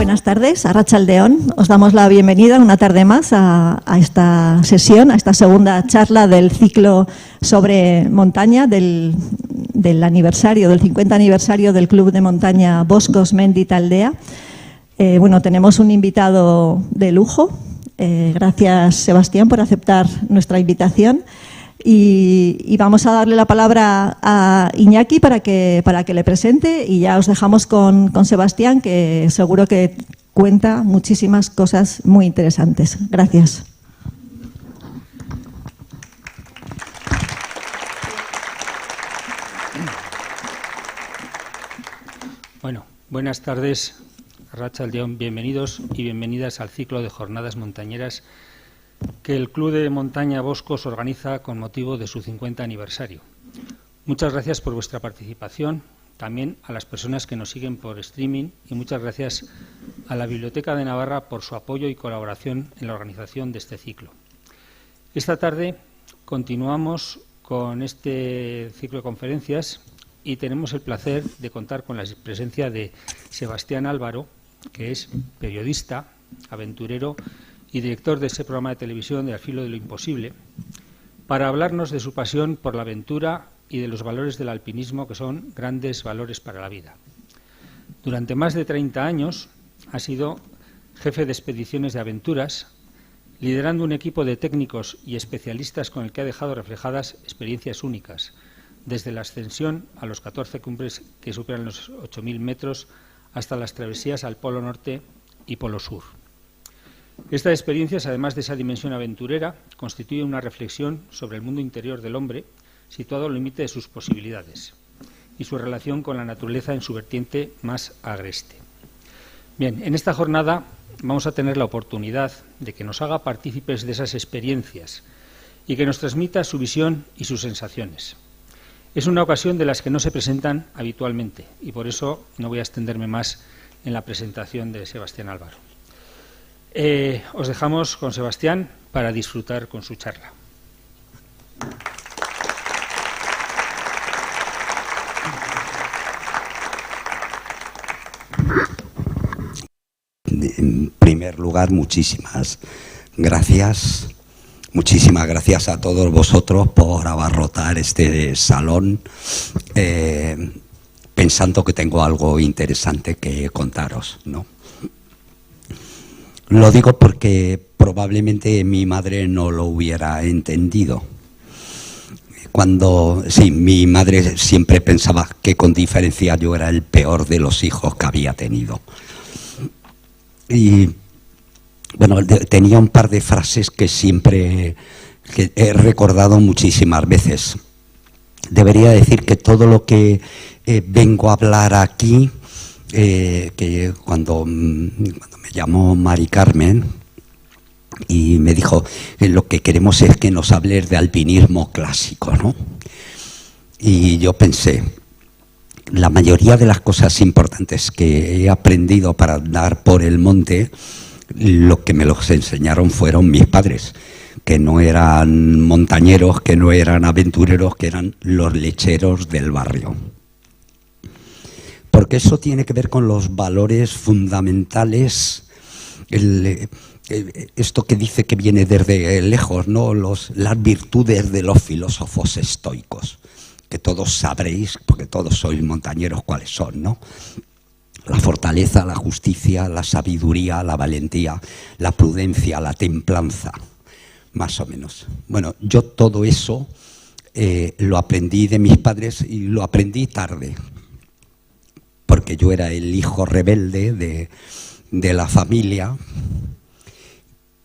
Buenas tardes, Arratsaldeon. Os damos la bienvenida una tarde más a esta sesión, a esta segunda charla del ciclo sobre montaña del aniversario, del 50 aniversario del Club de Montaña Boscos Mendi Taldea. Bueno, tenemos un invitado de lujo. Gracias, Sebastián, por aceptar nuestra invitación. Y vamos a darle la palabra a Iñaki para que le presente, y ya os dejamos con Sebastián, que seguro que cuenta muchísimas cosas muy interesantes. Gracias. Bueno, buenas tardes, Arratsaldeon, bienvenidos y bienvenidas al ciclo de jornadas montañeras que el Club de Montaña Boscos organiza con motivo de su 50 aniversario. Muchas gracias por vuestra participación, también a las personas que nos siguen por streaming, y muchas gracias a la Biblioteca de Navarra por su apoyo y colaboración en la organización de este ciclo. Esta tarde continuamos con este ciclo de conferencias y tenemos el placer de contar con la presencia de Sebastián Álvaro, que es periodista, aventurero y director de ese programa de televisión de Al filo de lo imposible, para hablarnos de su pasión por la aventura y de los valores del alpinismo, que son grandes valores para la vida. Durante más de 30 años ha sido jefe de expediciones de aventuras, liderando un equipo de técnicos y especialistas con el que ha dejado reflejadas experiencias únicas, desde la ascensión a los 14 cumbres que superan los 8.000 metros hasta las travesías al Polo Norte y Polo Sur. Estas experiencias, además de esa dimensión aventurera, constituyen una reflexión sobre el mundo interior del hombre, situado al límite de sus posibilidades, y su relación con la naturaleza en su vertiente más agreste. Bien, en esta jornada vamos a tener la oportunidad de que nos haga partícipes de esas experiencias y que nos transmita su visión y sus sensaciones. Es una ocasión de las que no se presentan habitualmente, y por eso no voy a extenderme más en la presentación de Sebastián Álvaro. Os dejamos con Sebastián para disfrutar con su charla. En primer lugar, muchísimas gracias a todos vosotros por abarrotar este salón, pensando que tengo algo interesante que contaros, ¿no? Lo digo porque probablemente mi madre no lo hubiera entendido. Mi madre siempre pensaba que con diferencia yo era el peor de los hijos que había tenido. Y bueno, tenía un par de frases que he recordado muchísimas veces. Debería decir que todo lo que vengo a hablar aquí, que cuando me llamó Mari Carmen y me dijo que lo que queremos es que nos hables de alpinismo clásico, ¿no? Y yo pensé, la mayoría de las cosas importantes que he aprendido para andar por el monte, lo que me los enseñaron fueron mis padres, que no eran montañeros, que no eran aventureros, que eran los lecheros del barrio. Porque eso tiene que ver con los valores fundamentales, esto que dice que viene desde lejos, ¿no? Las virtudes de los filósofos estoicos, que todos sabréis, porque todos sois montañeros, cuáles son, ¿no? La fortaleza, la justicia, la sabiduría, la valentía, la prudencia, la templanza, más o menos. Bueno, yo todo eso lo aprendí de mis padres y lo aprendí tarde, porque yo era el hijo rebelde de la familia,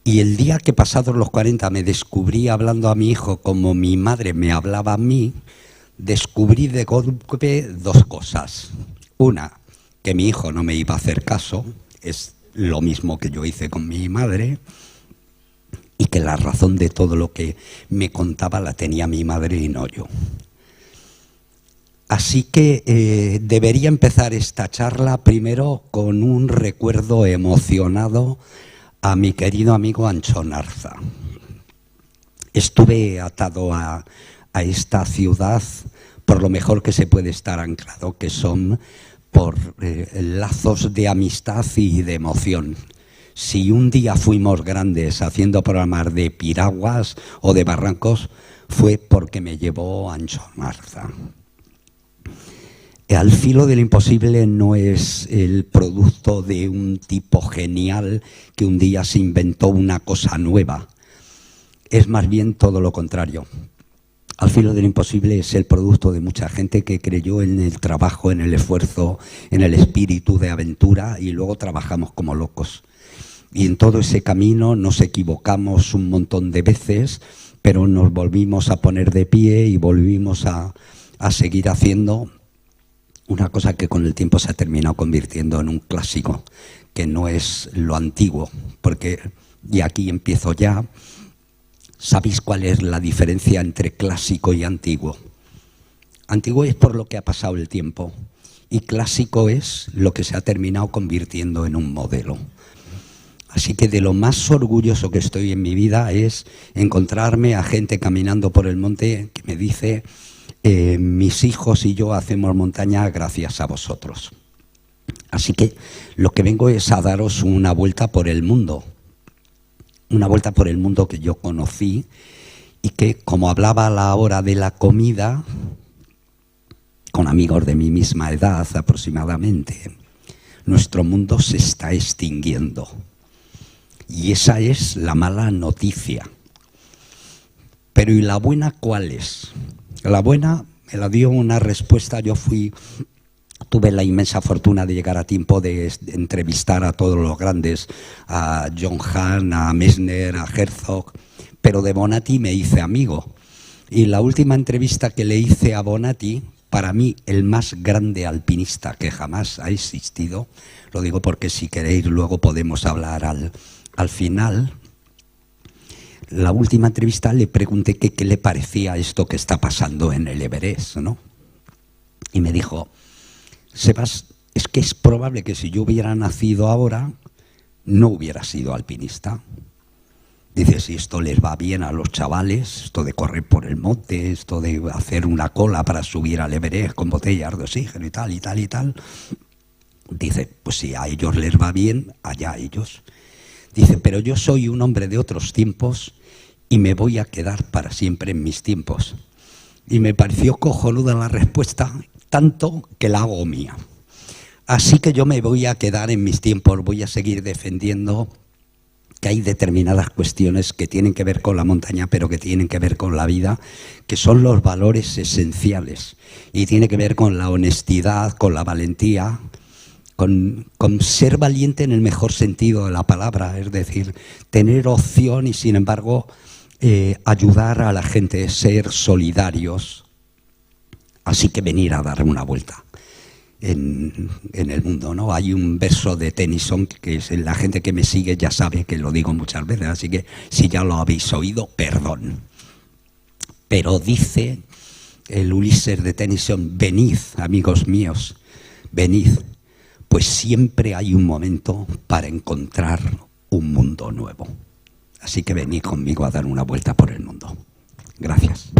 y el día que pasados los 40 me descubrí hablando a mi hijo como mi madre me hablaba a mí, descubrí de golpe dos cosas. Una, que mi hijo no me iba a hacer caso, es lo mismo que yo hice con mi madre, y que la razón de todo lo que me contaba la tenía mi madre y no yo. Así que debería empezar esta charla primero con un recuerdo emocionado a mi querido amigo Anchón Arza. Estuve atado a esta ciudad por lo mejor que se puede estar anclado, que son por lazos de amistad y de emoción. Si un día fuimos grandes haciendo programas de piraguas o de barrancos, fue porque me llevó Ancho Marza. Al filo del imposible no es el producto de un tipo genial que un día se inventó una cosa nueva. Es más bien todo lo contrario. Al filo del imposible es el producto de mucha gente que creyó en el trabajo, en el esfuerzo, en el espíritu de aventura y luego trabajamos como locos. Y en todo ese camino nos equivocamos un montón de veces, pero nos volvimos a poner de pie y volvimos a seguir haciendo una cosa que con el tiempo se ha terminado convirtiendo en un clásico, que no es lo antiguo, porque, y aquí empiezo ya, ¿sabéis cuál es la diferencia entre clásico y antiguo? Antiguo es por lo que ha pasado el tiempo y clásico es lo que se ha terminado convirtiendo en un modelo. Así que de lo más orgulloso que estoy en mi vida es encontrarme a gente caminando por el monte que me dice mis hijos y yo hacemos montaña gracias a vosotros. Así que lo que vengo es a daros una vuelta por el mundo. Una vuelta por el mundo que yo conocí y que, como hablaba a la hora de la comida, con amigos de mi misma edad aproximadamente, nuestro mundo se está extinguiendo. Y esa es la mala noticia. Pero ¿y la buena cuál es? La buena me la dio una respuesta. Tuve la inmensa fortuna de llegar a tiempo de entrevistar a todos los grandes, a John Hahn, a Messner, a Herzog, pero de Bonatti me hice amigo. Y la última entrevista que le hice a Bonatti, para mí el más grande alpinista que jamás ha existido, lo digo porque si queréis luego podemos hablar al final. La última entrevista le pregunté qué le parecía esto que está pasando en el Everest, ¿no? Y me dijo: Sebas, es que es probable que si yo hubiera nacido ahora, no hubiera sido alpinista. Dice, si esto les va bien a los chavales, esto de correr por el monte, esto de hacer una cola para subir al Everest con botellas de oxígeno y tal, y tal, y tal. Dice, pues si a ellos les va bien, allá ellos. Dice, pero yo soy un hombre de otros tiempos y me voy a quedar para siempre en mis tiempos. Y me pareció cojonuda la respuesta, tanto que la hago mía. Así que yo me voy a quedar en mis tiempos, voy a seguir defendiendo que hay determinadas cuestiones que tienen que ver con la montaña, pero que tienen que ver con la vida, que son los valores esenciales. Y tiene que ver con la honestidad, con la valentía, con ser valiente en el mejor sentido de la palabra, es decir, tener opción y sin embargo ayudar a la gente, ser solidarios. Así que venir a dar una vuelta en el mundo, ¿no? Hay un verso de Tennyson que es, la gente que me sigue ya sabe que lo digo muchas veces, así que si ya lo habéis oído, perdón. Pero dice el Ulises de Tennyson, venid, amigos míos, venid, pues siempre hay un momento para encontrar un mundo nuevo. Así que venid conmigo a dar una vuelta por el mundo. Gracias.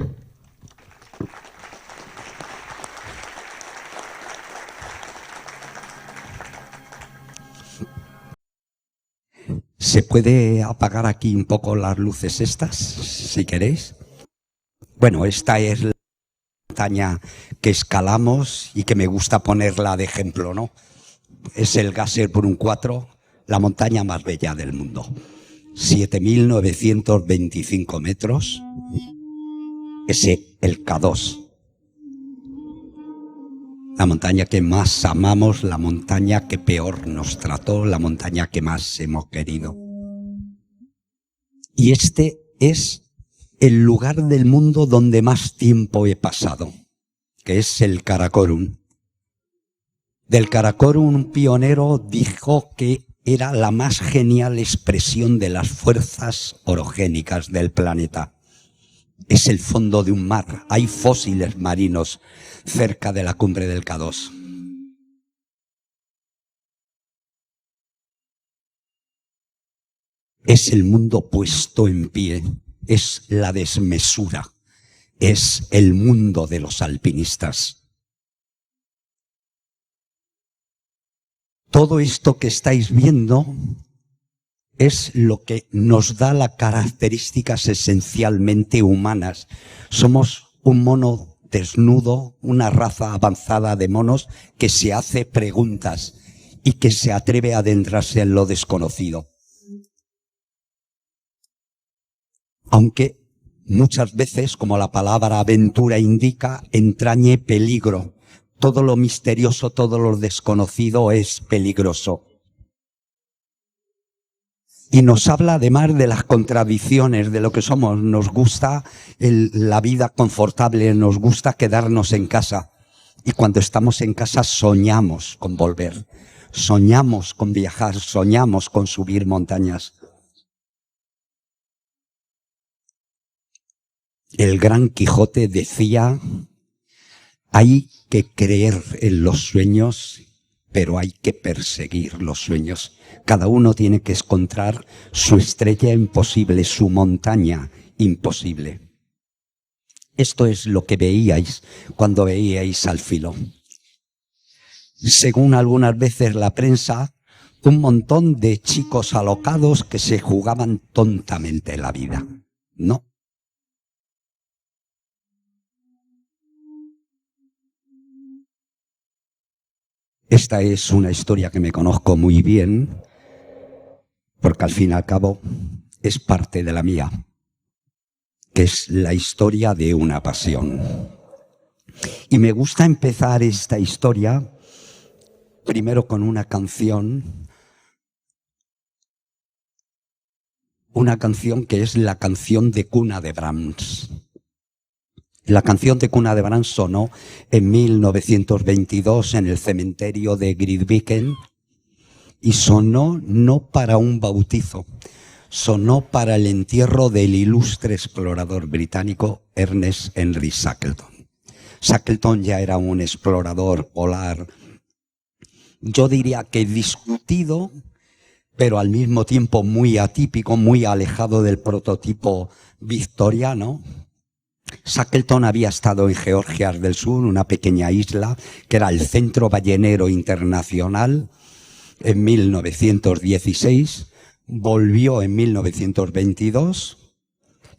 ¿Se puede apagar aquí un poco las luces estas, si queréis? Bueno, esta es la montaña que escalamos y que me gusta ponerla de ejemplo, ¿no? Es el Gasherbrum 4, la montaña más bella del mundo. 7.925 metros. Es el K2. La montaña que más amamos, la montaña que peor nos trató, la montaña que más hemos querido. Y este es el lugar del mundo donde más tiempo he pasado, que es el Karakorum. Del Karakorum, un pionero dijo que era la más genial expresión de las fuerzas orogénicas del planeta. Es el fondo de un mar. Hay fósiles marinos cerca de la cumbre del K2. Es el mundo puesto en pie. Es la desmesura. Es el mundo de los alpinistas. Todo esto que estáis viendo es lo que nos da las características esencialmente humanas. Somos un mono desnudo, una raza avanzada de monos que se hace preguntas y que se atreve a adentrarse en lo desconocido. Aunque muchas veces, como la palabra aventura indica, entrañe peligro. Todo lo misterioso, todo lo desconocido es peligroso. Y nos habla además de las contradicciones de lo que somos. Nos gusta la vida confortable, nos gusta quedarnos en casa. Y cuando estamos en casa soñamos con volver, soñamos con viajar, soñamos con subir montañas. El gran Quijote decía, hay que creer en los sueños, pero hay que perseguir los sueños. Cada uno tiene que encontrar su estrella imposible, su montaña imposible. Esto es lo que veíais cuando veíais al filo. Según algunas veces la prensa, un montón de chicos alocados que se jugaban tontamente la vida. No. Esta es una historia que me conozco muy bien, porque al fin y al cabo es parte de la mía, que es la historia de una pasión. Y me gusta empezar esta historia primero con una canción que es la canción de cuna de Brahms. La canción de cuna de Brahms sonó en 1922 en el cementerio de Grytviken y sonó no para un bautizo, sonó para el entierro del ilustre explorador británico Ernest Henry Shackleton. Shackleton ya era un explorador polar, yo diría que discutido, pero al mismo tiempo muy atípico, muy alejado del prototipo victoriano. Shackleton había estado en Georgia del Sur, una pequeña isla que era el Centro Ballenero Internacional, en 1916. Volvió en 1922.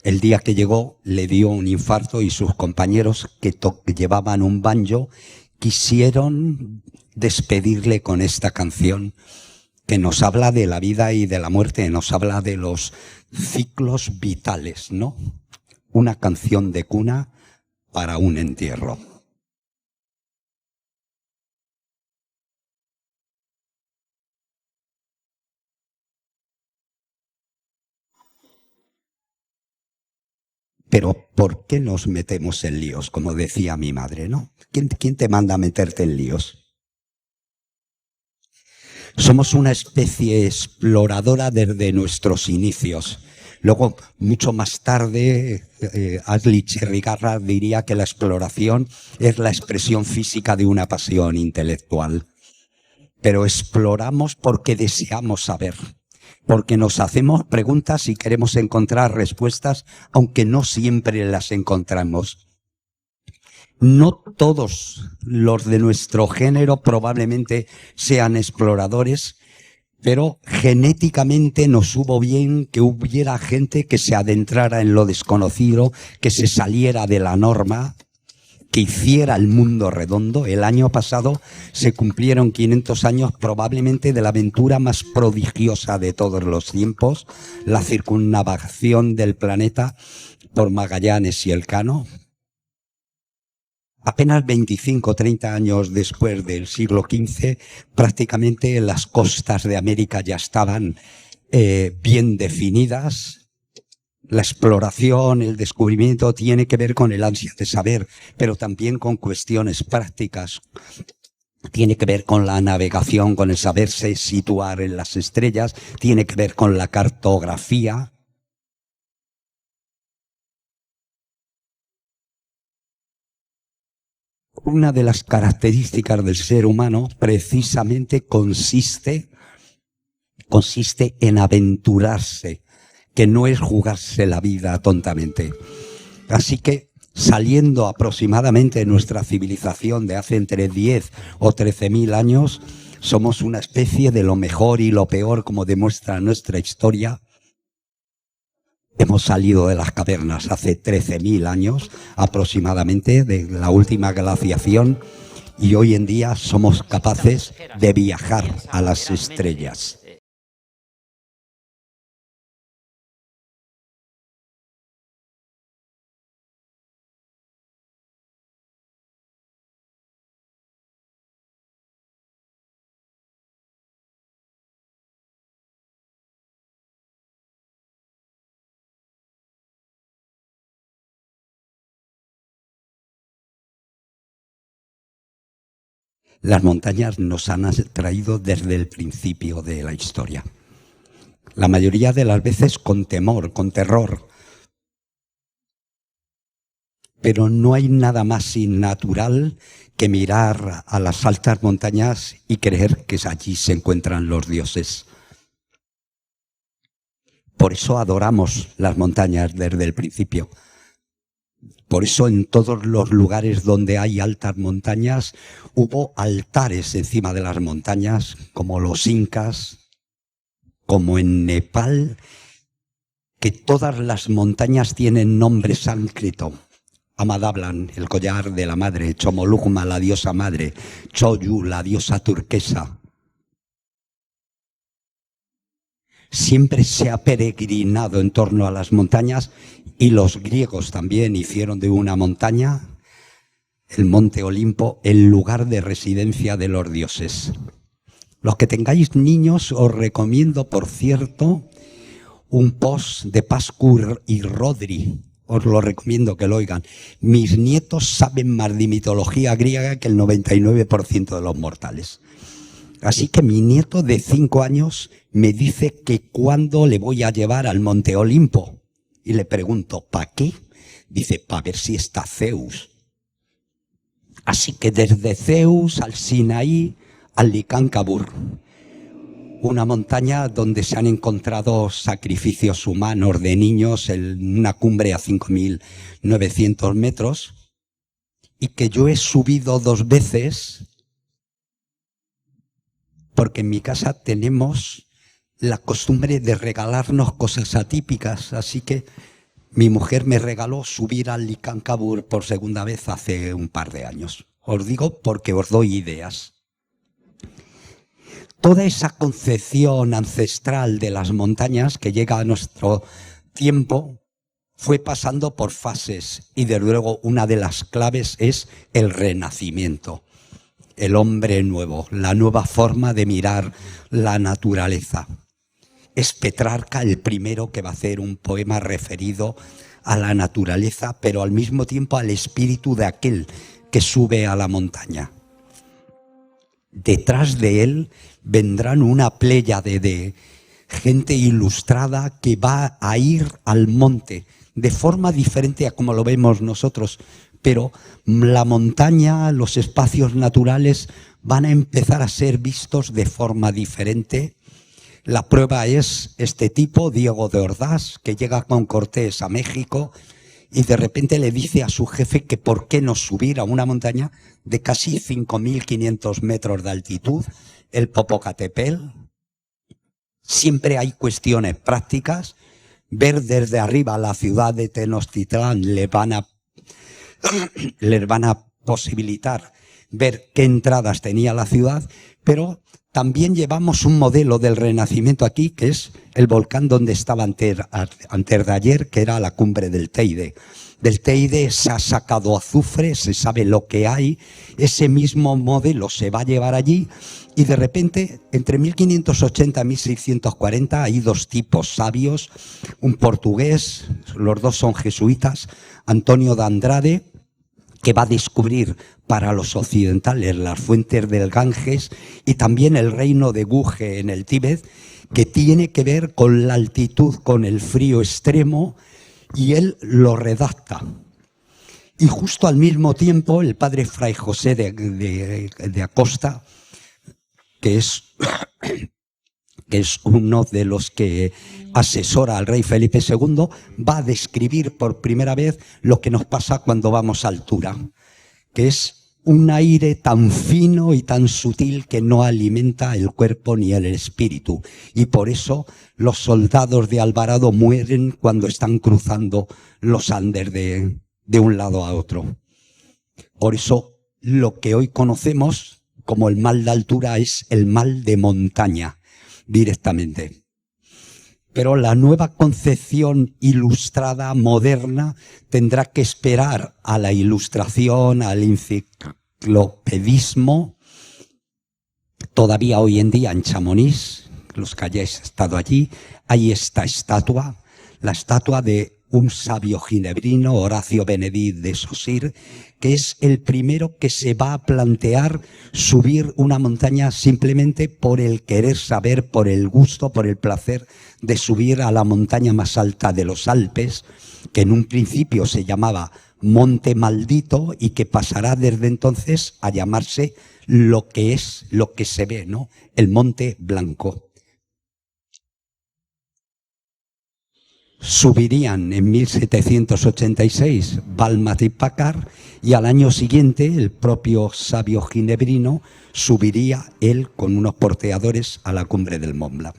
El día que llegó le dio un infarto y sus compañeros que llevaban un banjo quisieron despedirle con esta canción que nos habla de la vida y de la muerte, nos habla de los ciclos vitales, ¿no? Una canción de cuna para un entierro. Pero ¿por qué nos metemos en líos? Como decía mi madre, ¿no? ¿Quién te manda a meterte en líos? Somos una especie exploradora desde nuestros inicios. Luego, mucho más tarde, Ashley Cherrygarrard diría que la exploración es la expresión física de una pasión intelectual. Pero exploramos porque deseamos saber, porque nos hacemos preguntas y queremos encontrar respuestas, aunque no siempre las encontramos. No todos los de nuestro género probablemente sean exploradores, pero genéticamente nos hubo bien que hubiera gente que se adentrara en lo desconocido, que se saliera de la norma, que hiciera el mundo redondo. El año pasado se cumplieron 500 años probablemente de la aventura más prodigiosa de todos los tiempos, la circunnavegación del planeta por Magallanes y Elcano. Apenas 25 o 30 años después del siglo XV, prácticamente las costas de América ya estaban bien definidas. La exploración, el descubrimiento tiene que ver con el ansia de saber, pero también con cuestiones prácticas. Tiene que ver con la navegación, con el saberse situar en las estrellas, tiene que ver con la cartografía. Una de las características del ser humano precisamente consiste en aventurarse, que no es jugarse la vida tontamente. Así que, saliendo aproximadamente de nuestra civilización de hace entre 10 o 13.000 años, Somos una especie de lo mejor y lo peor, como demuestra nuestra historia. Hemos salido de las cavernas hace 13.000 años aproximadamente, de la última glaciación, y hoy en día somos capaces de viajar a las estrellas. Las montañas nos han atraído desde el principio de la historia. La mayoría de las veces con temor, con terror. Pero no hay nada más innatural que mirar a las altas montañas y creer que allí se encuentran los dioses. Por eso adoramos las montañas desde el principio. Por eso en todos los lugares donde hay altas montañas hubo altares encima de las montañas, como los incas, como en Nepal, que todas las montañas tienen nombre sánscrito. Amadablan, el collar de la madre; Chomolungma, la diosa madre; Choyu, la diosa turquesa. Siempre se ha peregrinado en torno a las montañas, y los griegos también hicieron de una montaña, el monte Olimpo, el lugar de residencia de los dioses. Los que tengáis niños, os recomiendo, por cierto, un post de Pascu y Rodri. Os lo recomiendo que lo oigan. Mis nietos saben más de mitología griega que el 99% de los mortales. Así que mi nieto de 5 años me dice que cuándo le voy a llevar al monte Olimpo. Y le pregunto, ¿para qué? Dice, para ver si está Zeus. Así que desde Zeus al Sinaí, al Licancabur, una montaña donde se han encontrado sacrificios humanos de niños en una cumbre a 5.900 metros, y que yo he subido 2 veces, porque en mi casa tenemos la costumbre de regalarnos cosas atípicas, así que mi mujer me regaló subir al Licancabur por segunda vez hace un par de años. Os digo porque os doy ideas. Toda esa concepción ancestral de las montañas que llega a nuestro tiempo fue pasando por fases, y desde luego una de las claves es el renacimiento, el hombre nuevo, la nueva forma de mirar la naturaleza. Es Petrarca el primero que va a hacer un poema referido a la naturaleza, pero al mismo tiempo al espíritu de aquel que sube a la montaña. Detrás de él vendrán una pléyade de gente ilustrada que va a ir al monte de forma diferente a como lo vemos nosotros, pero la montaña, los espacios naturales van a empezar a ser vistos de forma diferente. La prueba es este tipo, Diego de Ordaz, que llega con Cortés a México y de repente le dice a su jefe que por qué no subir a una montaña de casi 5.500 metros de altitud, el Popocatépetl. Siempre hay cuestiones prácticas. Ver desde arriba la ciudad de Tenochtitlán les van a posibilitar ver qué entradas tenía la ciudad, pero también llevamos un modelo del Renacimiento aquí, que es el volcán donde estaba antes de ayer, que era la cumbre del Teide. Del Teide se ha sacado azufre, se sabe lo que hay, ese mismo modelo se va a llevar allí, y de repente, entre 1580 y 1640, hay 2 tipos sabios, un portugués, los 2 son jesuitas, Antonio de Andrade, que va a descubrir para los occidentales las fuentes del Ganges, y también el reino de Guge en el Tíbet, que tiene que ver con la altitud, con el frío extremo, y él lo redacta. Y justo al mismo tiempo el padre Fray José de Acosta, que es uno de los que asesora al rey Felipe II, va a describir por primera vez lo que nos pasa cuando vamos a altura, que es un aire tan fino y tan sutil que no alimenta el cuerpo ni el espíritu. Y por eso los soldados de Alvarado mueren cuando están cruzando los Andes de un lado a otro. Por eso lo que hoy conocemos como el mal de altura es el mal de montaña directamente. Pero la nueva concepción ilustrada, moderna, tendrá que esperar a la ilustración, al enciclopedismo. Todavía hoy en día en Chamonix, los que hayáis estado allí, hay esta estatua, la estatua de un sabio ginebrino, Horacio Benedit de Saussure, que es el primero que se va a plantear subir una montaña simplemente por el querer saber, por el gusto, por el placer de subir a la montaña más alta de los Alpes, que en un principio se llamaba Monte Maldito y que pasará desde entonces a llamarse lo que es, lo que se ve, ¿no? El Monte Blanco. Subirían en 1786 Balmat y Packard y al año siguiente el propio sabio ginebrino subiría él con unos porteadores a la cumbre del Mont Blanc.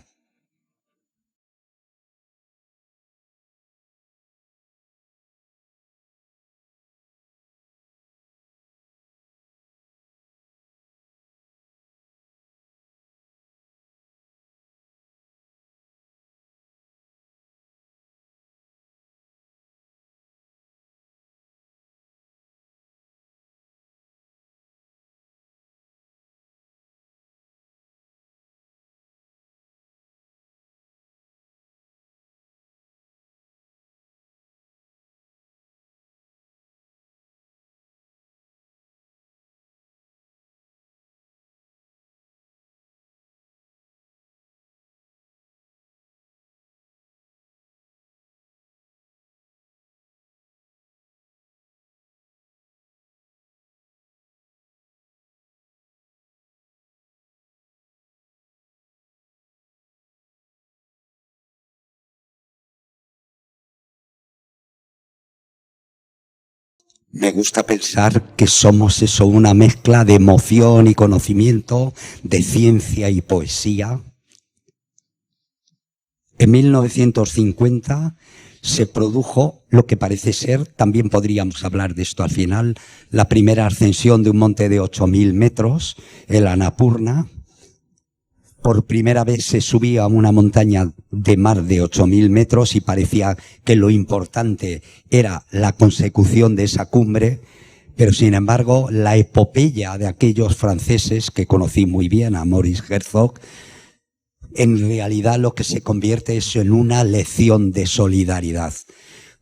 Me gusta pensar que somos eso, una mezcla de emoción y conocimiento, de ciencia y poesía. En 1950 se produjo lo que parece ser, también podríamos hablar de esto al final, la primera ascensión de un monte de 8.000 metros, el Annapurna. Por primera vez se subía a una montaña de más de 8.000 metros y parecía que lo importante era la consecución de esa cumbre, pero sin embargo la epopeya de aquellos franceses que conocí muy bien, a Maurice Herzog, en realidad lo que se convierte es en una lección de solidaridad.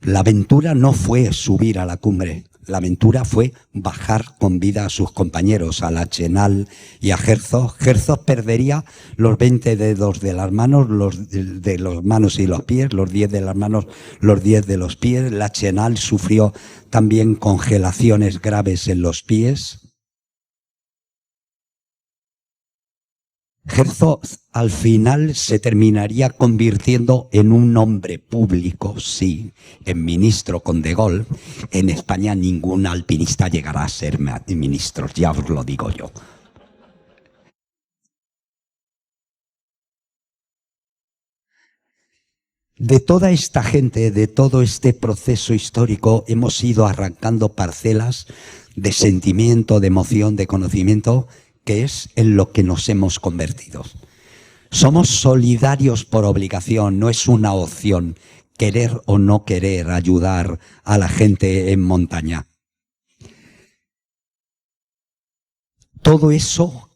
La aventura no fue subir a la cumbre. La aventura fue bajar con vida a sus compañeros, a la Chenal y a Herzog. Herzog perdería los 20 dedos de las manos, de las manos y los pies, los 10 de las manos, los 10 de los pies. La Chenal sufrió también congelaciones graves en los pies. Herzog al final se terminaría convirtiendo en un hombre público, sí, en ministro con De Gaulle. En España ningún alpinista llegará a ser ministro, ya os lo digo yo. De toda esta gente, de todo este proceso histórico, hemos ido arrancando parcelas de sentimiento, de emoción, de conocimiento, que es en lo que nos hemos convertido. Somos solidarios por obligación, no es una opción querer o no querer ayudar a la gente en montaña. Todo eso,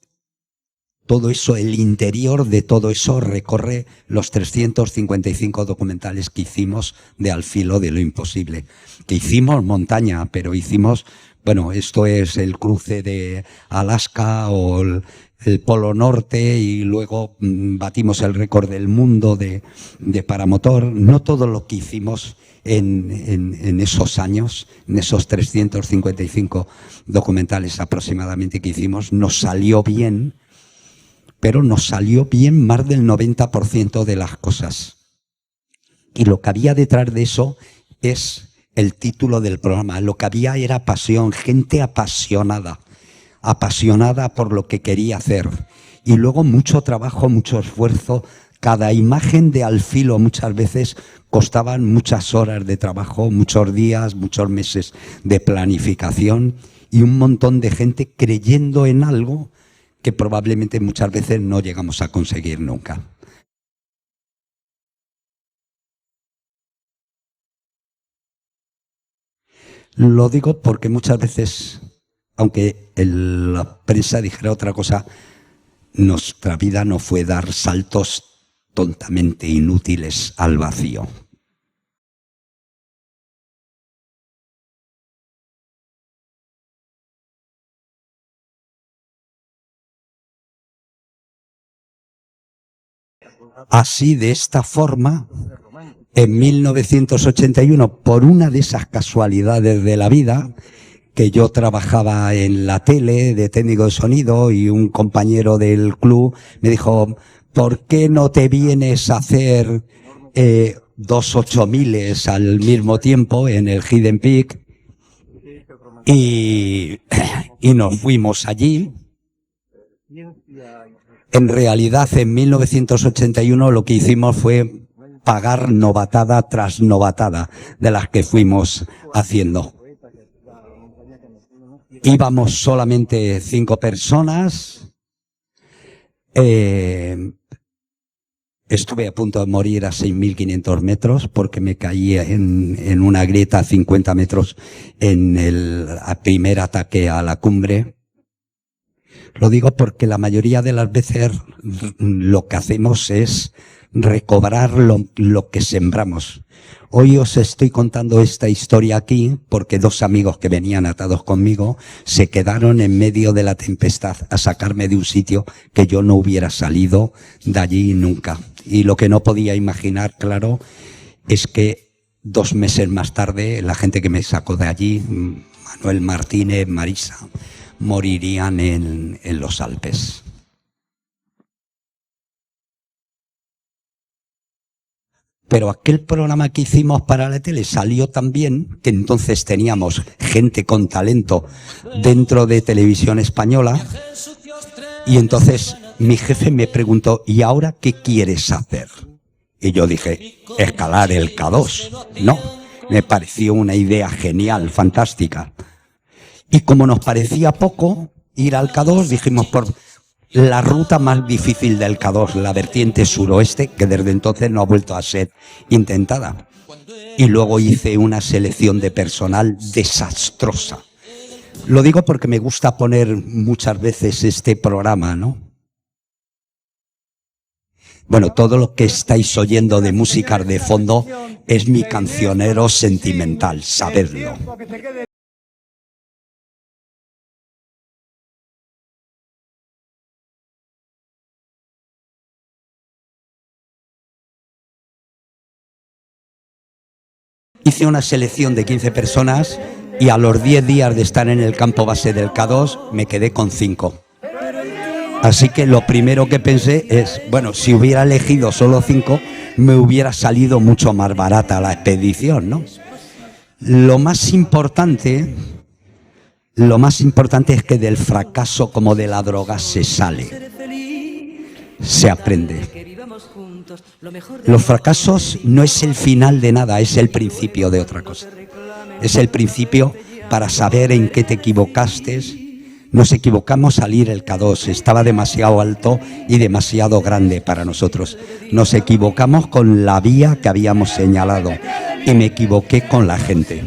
el interior de todo eso recorre los 355 documentales que hicimos de Al filo de lo imposible. Que hicimos montaña, pero hicimos, bueno, esto es el cruce de Alaska o el Polo Norte y luego batimos el récord del mundo de paramotor. No todo lo que hicimos en esos años, en esos 355 documentales aproximadamente que hicimos, nos salió bien, pero nos salió bien más del 90% de las cosas. Y lo que había detrás de eso es el título del programa. Lo que había era pasión, gente apasionada apasionada por lo que quería hacer. Y luego mucho trabajo, mucho esfuerzo. Cada imagen de Al filo muchas veces costaban muchas horas de trabajo, muchos días, muchos meses de planificación y un montón de gente creyendo en algo que probablemente muchas veces no llegamos a conseguir nunca. Lo digo porque muchas veces, aunque la prensa dijera otra cosa, nuestra vida no fue dar saltos tontamente inútiles al vacío. Así, de esta forma, en 1981, por una de esas casualidades de la vida, que yo trabajaba en la tele de técnico de sonido y un compañero del club me dijo, ¿por qué no te vienes a hacer 2 8000 al mismo tiempo en el Hidden Peak? Y nos fuimos allí. En realidad, en 1981 lo que hicimos fue pagar novatada tras novatada de las que fuimos haciendo. Íbamos solamente 5 personas. Estuve a punto de morir a 6.500 metros porque me caí en una grieta a 50 metros en el primer ataque a la cumbre. Lo digo porque la mayoría de las veces lo que hacemos es recobrar lo que sembramos. Hoy os estoy contando esta historia aquí porque 2 amigos que venían atados conmigo se quedaron en medio de la tempestad a sacarme de un sitio que yo no hubiera salido de allí nunca. Y lo que no podía imaginar, claro, es que 2 meses más tarde la gente que me sacó de allí, Manuel Martínez, Marisa, morirían en los Alpes. Pero aquel programa que hicimos para la tele salió tan bien que entonces teníamos gente con talento dentro de Televisión Española y entonces mi jefe me preguntó, ¿y ahora qué quieres hacer? Y yo dije, escalar el K2. No, me pareció una idea genial, fantástica. Y como nos parecía poco ir al K2, dijimos por la ruta más difícil del K2, la vertiente suroeste, que desde entonces no ha vuelto a ser intentada. Y luego hice una selección de personal desastrosa. Lo digo porque me gusta poner muchas veces este programa, ¿no? Bueno, todo lo que estáis oyendo de música de fondo es mi cancionero sentimental, sabedlo. Hice una selección de 15 personas y a los 10 días de estar en el campo base del K2 me quedé con 5. Así que lo primero que pensé es, bueno, si hubiera elegido solo 5, me hubiera salido mucho más barata la expedición, ¿no? Lo más importante es que del fracaso como de la droga se sale, se aprende. Los fracasos no es el final de nada, es el principio de otra cosa. Es el principio para saber en qué te equivocaste. Nos equivocamos al ir el K2, estaba demasiado alto y demasiado grande para nosotros. Nos equivocamos con la vía que habíamos señalado y me equivoqué con la gente.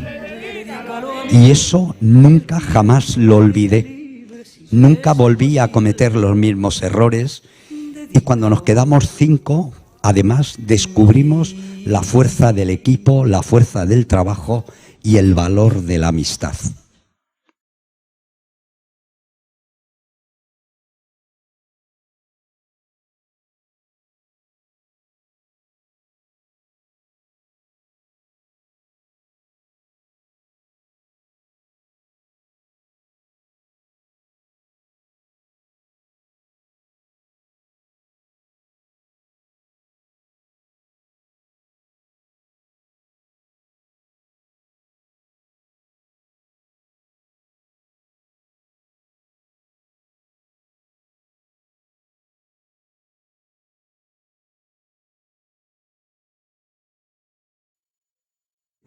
Y eso nunca jamás lo olvidé. Nunca volví a cometer los mismos errores y cuando nos quedamos 5, además descubrimos la fuerza del equipo, la fuerza del trabajo y el valor de la amistad.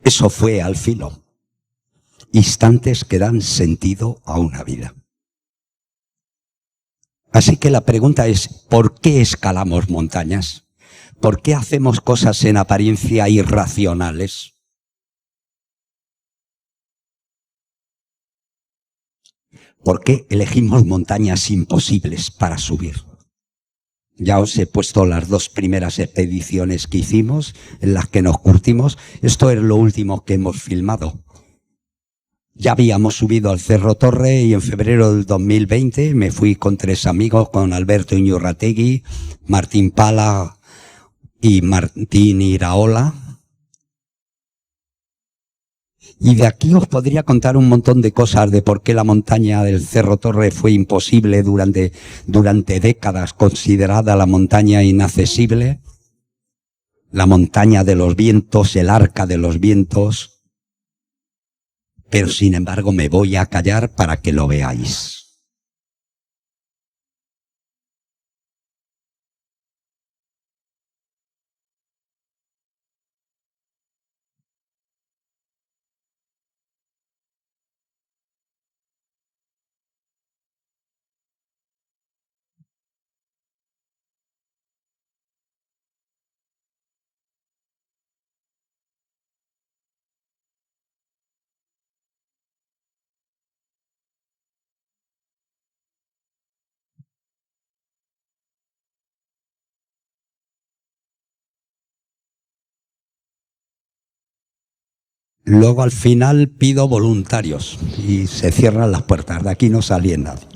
Eso fue al filo. Instantes que dan sentido a una vida. Así que la pregunta es, ¿por qué escalamos montañas? ¿Por qué hacemos cosas en apariencia irracionales? ¿Por qué elegimos montañas imposibles para subir? Ya os he puesto las 2 primeras expediciones que hicimos, en las que nos curtimos. Esto es lo último que hemos filmado. Ya habíamos subido al Cerro Torre y en febrero del 2020 me fui con 3 amigos, con Alberto Iñurrategui, Martín Pala y Martín Iraola. Y de aquí os podría contar un montón de cosas de por qué la montaña del Cerro Torre fue imposible durante décadas, considerada la montaña inaccesible, la montaña de los vientos, el arca de los vientos. Pero sin embargo me voy a callar para que lo veáis. Luego al final pido voluntarios y se cierran las puertas. De aquí no salía nadie.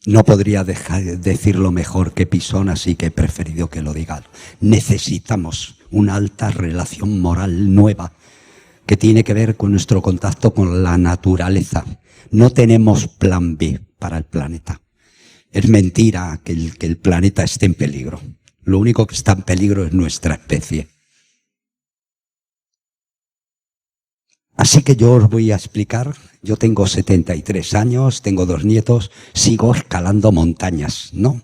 No podría decirlo mejor que Pisón, así que he preferido que lo diga. Necesitamos una alta relación moral nueva que tiene que ver con nuestro contacto con la naturaleza. No tenemos plan B para el planeta. Es mentira que el planeta esté en peligro. Lo único que está en peligro es nuestra especie. Así que yo os voy a explicar. Yo tengo 73 años, tengo 2 nietos, sigo escalando montañas, ¿no?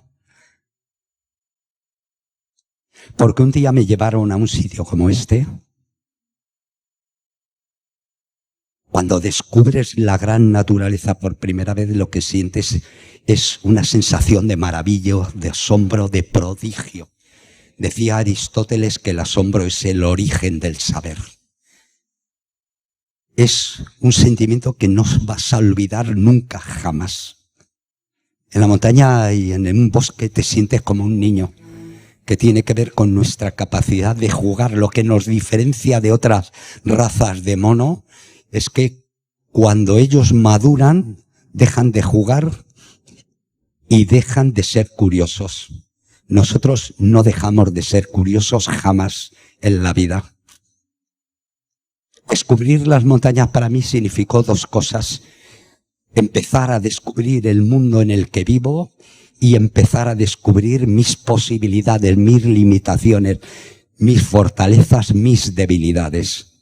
Porque un día me llevaron a un sitio como este. Cuando descubres la gran naturaleza por primera vez, lo que sientes es una sensación de maravilla, de asombro, de prodigio. Decía Aristóteles que el asombro es el origen del saber. Es un sentimiento que no vas a olvidar nunca, jamás. En la montaña y en un bosque te sientes como un niño, que tiene que ver con nuestra capacidad de jugar. Lo que nos diferencia de otras razas de mono es que cuando ellos maduran, dejan de jugar y dejan de ser curiosos. Nosotros no dejamos de ser curiosos jamás en la vida. Descubrir las montañas para mí significó 2 cosas. Empezar a descubrir el mundo en el que vivo y empezar a descubrir mis posibilidades, mis limitaciones, mis fortalezas, mis debilidades.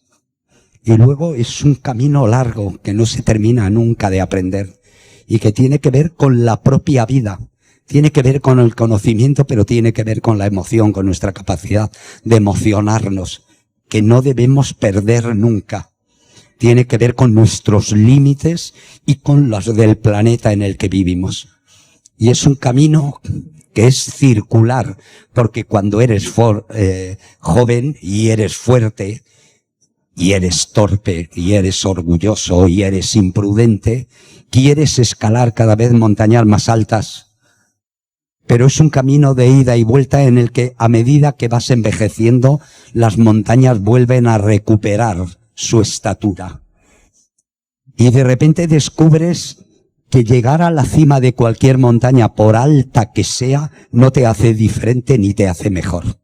Y luego es un camino largo que no se termina nunca de aprender y que tiene que ver con la propia vida. Tiene que ver con el conocimiento, pero tiene que ver con la emoción, con nuestra capacidad de emocionarnos, que no debemos perder nunca. Tiene que ver con nuestros límites y con los del planeta en el que vivimos. Y es un camino que es circular, porque cuando eres joven y eres fuerte, y eres torpe, y eres orgulloso, y eres imprudente, quieres escalar cada vez montañas más altas. pero es un camino de ida y vuelta en el que a medida que vas envejeciendo, las montañas vuelven a recuperar su estatura. Y de repente descubres que llegar a la cima de cualquier montaña, por alta que sea, no te hace diferente ni te hace mejor.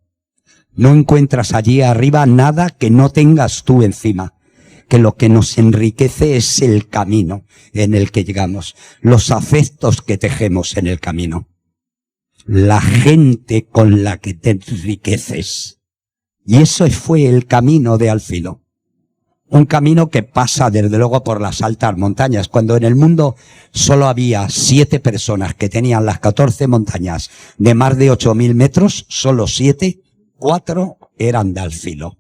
No encuentras allí arriba nada que no tengas tú encima. Que lo que nos enriquece es el camino en el que llegamos, los afectos que tejemos en el camino, la gente con la que te enriqueces. Y eso fue el camino de Al Filo. Un camino que pasa desde luego por las altas montañas. Cuando en el mundo solo había 7 personas que tenían las 14 montañas de más de 8.000 metros, solo 7, 4 eran de Al Filo.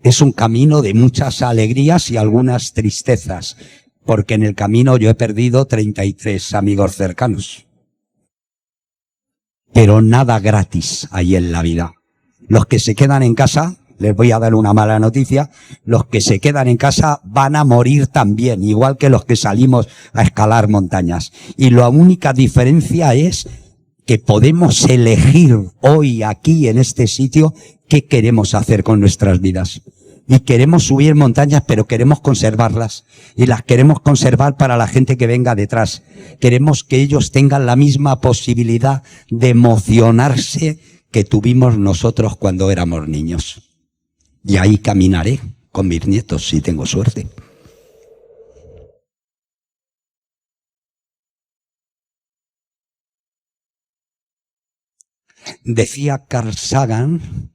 Es un camino de muchas alegrías y algunas tristezas, porque en el camino yo he perdido 33 amigos cercanos. Pero nada gratis hay en la vida. Los que se quedan en casa, les voy a dar una mala noticia, los que se quedan en casa van a morir también, igual que los que salimos a escalar montañas. Y la única diferencia es que podemos elegir hoy aquí en este sitio qué queremos hacer con nuestras vidas. Y queremos subir montañas, pero queremos conservarlas. Y las queremos conservar para la gente que venga detrás. Queremos que ellos tengan la misma posibilidad de emocionarse que tuvimos nosotros cuando éramos niños. Y ahí caminaré con mis nietos, si tengo suerte. Decía Carl Sagan,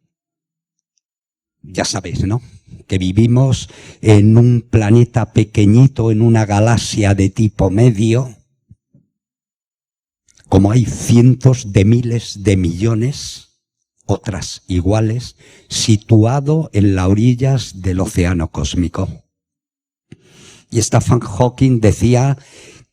ya sabéis, ¿no?, que vivimos en un planeta pequeñito, en una galaxia de tipo medio, como hay cientos de miles de millones, otras iguales, situado en las orillas del océano cósmico. Y Stephen Hawking decía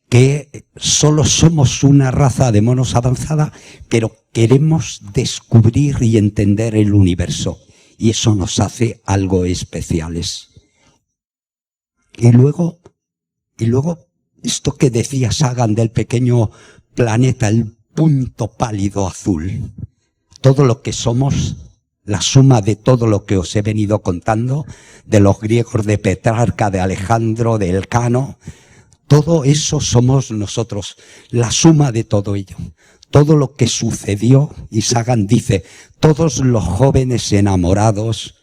que solo somos una raza de monos avanzada, pero queremos descubrir y entender el universo. Y eso nos hace algo especiales. Y luego, esto que decía Sagan del pequeño planeta, el punto pálido azul. Todo lo que somos, la suma de todo lo que os he venido contando, de los griegos, de Petrarca, de Alejandro, de Elcano, todo eso somos nosotros, la suma de todo ello. Todo lo que sucedió, y Sagan dice, todos los jóvenes enamorados,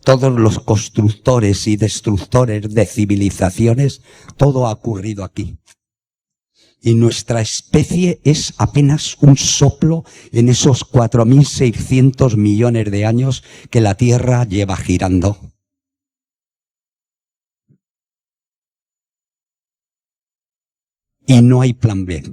todos los constructores y destructores de civilizaciones, todo ha ocurrido aquí. Y nuestra especie es apenas un soplo en esos 4.600 millones de años que la Tierra lleva girando. Y no hay plan B.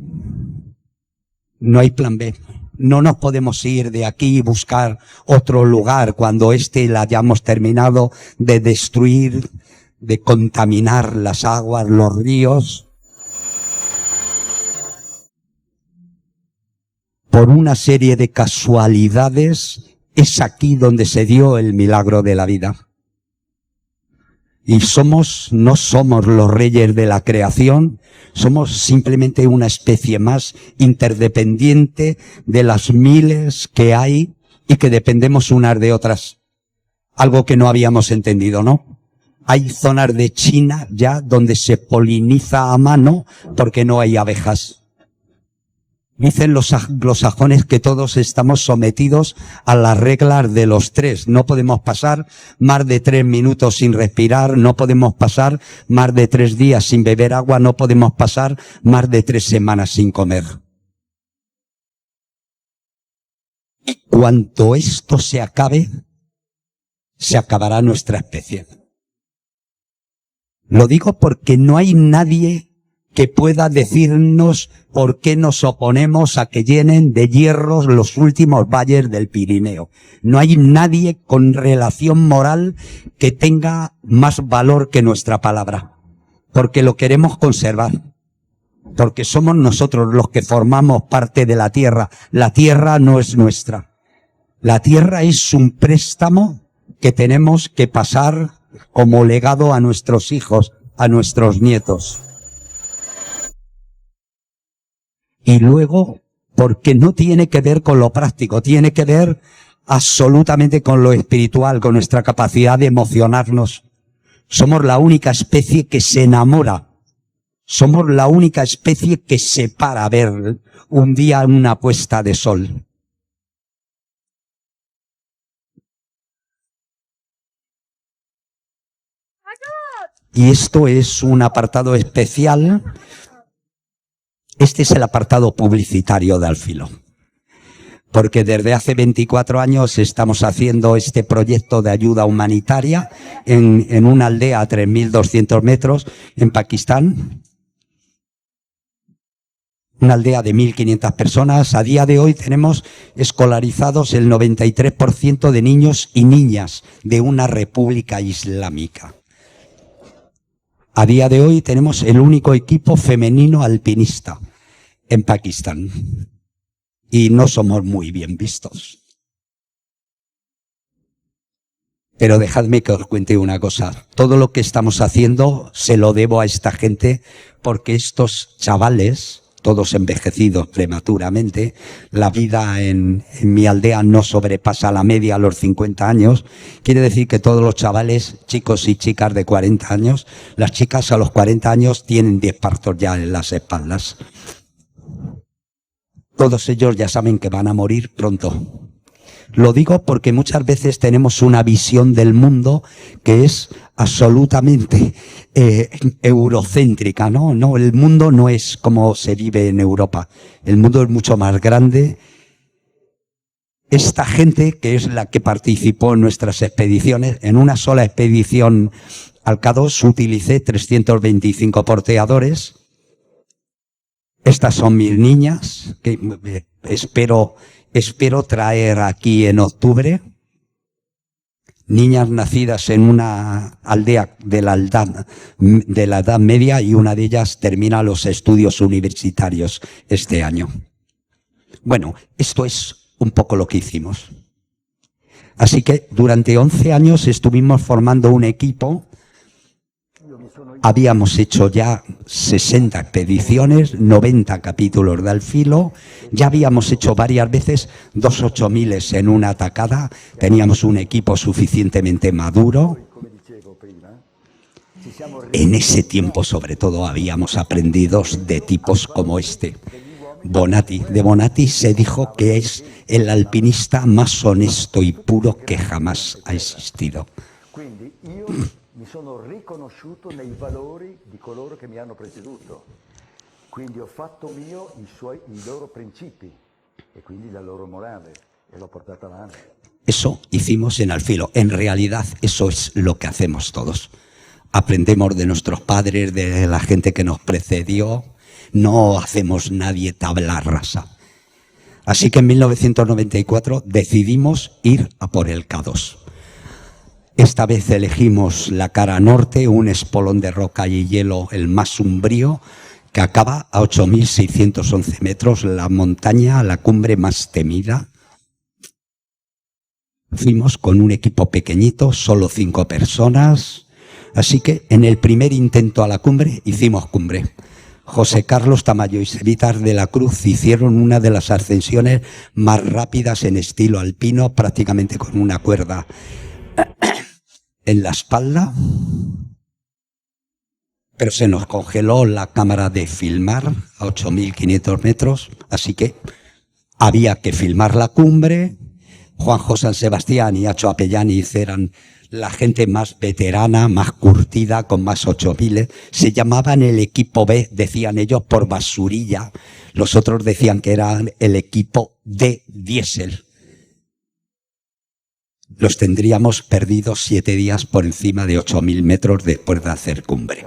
No hay plan B. No nos podemos ir de aquí y buscar otro lugar cuando la hayamos terminado de destruir, de contaminar las aguas, los ríos. Por una serie de casualidades, es aquí donde se dio el milagro de la vida. Y no somos los reyes de la creación, somos simplemente una especie más interdependiente de las miles que hay y que dependemos unas de otras. Algo que no habíamos entendido, ¿no? Hay zonas de China ya donde se poliniza a mano porque no hay abejas. Dicen los anglosajones que todos estamos sometidos a las reglas de los 3. No podemos pasar más de 3 minutos sin respirar, no podemos pasar más de 3 días sin beber agua, no podemos pasar más de 3 semanas sin comer. Y cuando esto se acabe, se acabará nuestra especie. Lo digo porque no hay nadie que pueda decirnos por qué nos oponemos a que llenen de hierros los últimos valles del Pirineo. No hay nadie con relación moral que tenga más valor que nuestra palabra, porque lo queremos conservar, porque somos nosotros los que formamos parte de la tierra. La tierra no es nuestra. La tierra es un préstamo que tenemos que pasar como legado a nuestros hijos, a nuestros nietos. Y luego, porque no tiene que ver con lo práctico, tiene que ver absolutamente con lo espiritual, con nuestra capacidad de emocionarnos. Somos la única especie que se enamora. Somos la única especie que se para a ver un día una puesta de sol. Y esto es un apartado especial. Este es el apartado publicitario de Al Filo. Porque desde hace 24 años estamos haciendo este proyecto de ayuda humanitaria en una aldea a 3.200 metros en Pakistán. Una aldea de 1.500 personas. A día de hoy tenemos escolarizados el 93% de niños y niñas de una república islámica. A día de hoy tenemos el único equipo femenino alpinista en Pakistán. Y no somos muy bien vistos. Pero dejadme que os cuente una cosa. Todo lo que estamos haciendo se lo debo a esta gente porque estos chavales, todos envejecidos prematuramente, la vida en mi aldea no sobrepasa la media a los 50 años. Quiere decir que todos los chavales, chicos y chicas de 40 años, las chicas a los 40 años tienen 10 partos ya en las espaldas. Todos ellos ya saben que van a morir pronto. Lo digo porque muchas veces tenemos una visión del mundo que es absolutamente eurocéntrica, ¿no? No, el mundo no es como se vive en Europa. El mundo es mucho más grande. Esta gente, que es la que participó en nuestras expediciones, en una sola expedición al K2 utilicé 325 porteadores. Estas son mis niñas, que espero traer aquí en octubre. Niñas nacidas en una aldea de la Edad Media y una de ellas termina los estudios universitarios este año. Bueno, esto es un poco lo que hicimos. Así que durante 11 años estuvimos formando un equipo. Habíamos hecho ya 60 expediciones, 90 capítulos de Al Filo, ya habíamos hecho varias veces 2 8000 en una atacada, teníamos un equipo suficientemente maduro. En ese tiempo, sobre todo, habíamos aprendido de tipos como este. Bonatti. De Bonatti se dijo que es el alpinista más honesto y puro que jamás ha existido. Mi sono riconosciuto nei valori di coloro che mi hanno preceduto, quindi ho fatto mio i loro principi e quindi la loro morale e l'ho portata avanti. Eso hicimos en Al Filo. En realidad eso es lo que hacemos todos. Aprendemos de nuestros padres, de la gente que nos precedió. No hacemos nadie tabla rasa. Así que en 1994 decidimos ir a por el K2. Esta vez elegimos la cara norte, un espolón de roca y hielo, el más umbrío, que acaba a 8.611 metros, la montaña, la cumbre más temida. Fuimos con un equipo pequeñito, solo 5 personas, así que en el primer intento a la cumbre hicimos cumbre. José Carlos Tamayo y Sevitar de la Cruz hicieron una de las ascensiones más rápidas en estilo alpino, prácticamente con una cuerda en la espalda, pero se nos congeló la cámara de filmar a 8.500 metros, así que había que filmar la cumbre. Juanjo San Sebastián y Acho Apellaniz eran la gente más veterana, más curtida, con más 8.000. Se llamaban el equipo B, decían ellos, por basurilla. Los otros decían que eran el equipo D diésel. Los tendríamos perdidos 7 días por encima de 8.000 metros después de hacer cumbre.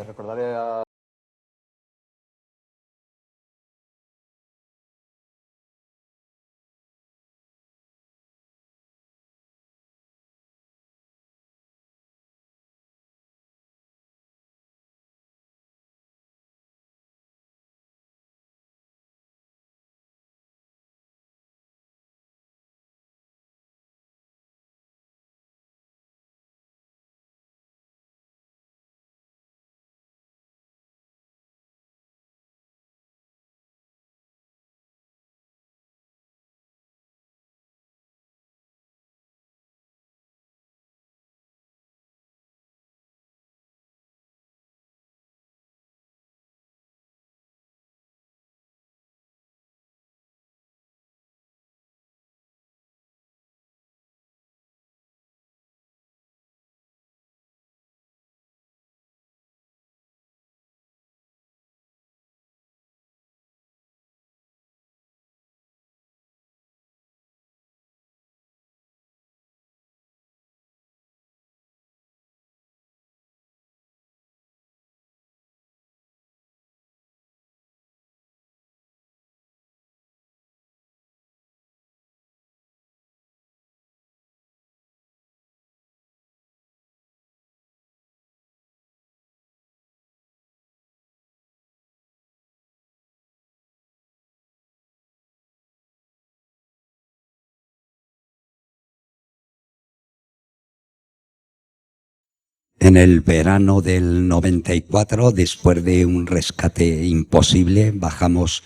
En el verano del 94, después de un rescate imposible, bajamos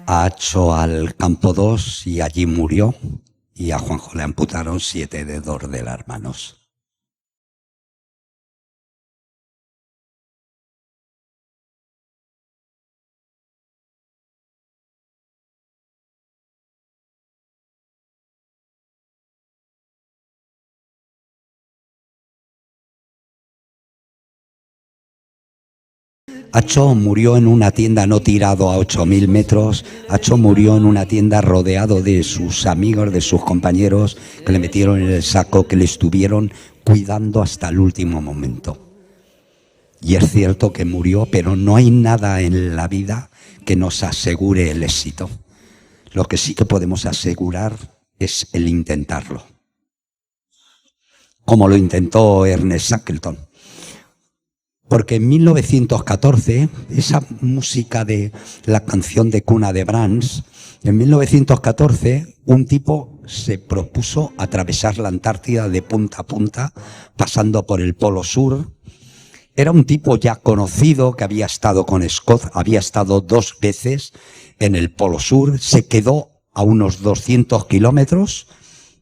a Acho al campo 2 y allí murió, y a Juanjo le amputaron 7 dedos de las manos. Acho murió en una tienda, no tirado a 8.000 metros. Acho murió en una tienda rodeado de sus amigos, de sus compañeros, que le metieron en el saco, que le estuvieron cuidando hasta el último momento. Y es cierto que murió, pero no hay nada en la vida que nos asegure el éxito. Lo que sí que podemos asegurar es el intentarlo. Como lo intentó Ernest Shackleton. Porque en 1914, esa música de la canción de cuna de Brahms, en 1914 un tipo se propuso atravesar la Antártida de punta a punta, pasando por el Polo Sur. Era un tipo ya conocido que había estado con Scott, había estado 2 veces en el Polo Sur, se quedó a unos 200 kilómetros.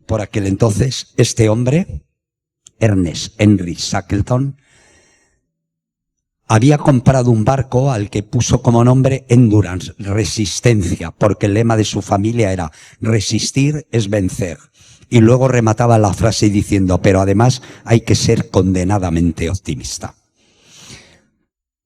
Por aquel entonces, este hombre, Ernest Henry Shackleton, había comprado un barco al que puso como nombre Endurance, resistencia, porque el lema de su familia era resistir es vencer. Y luego remataba la frase diciendo, pero además hay que ser condenadamente optimista.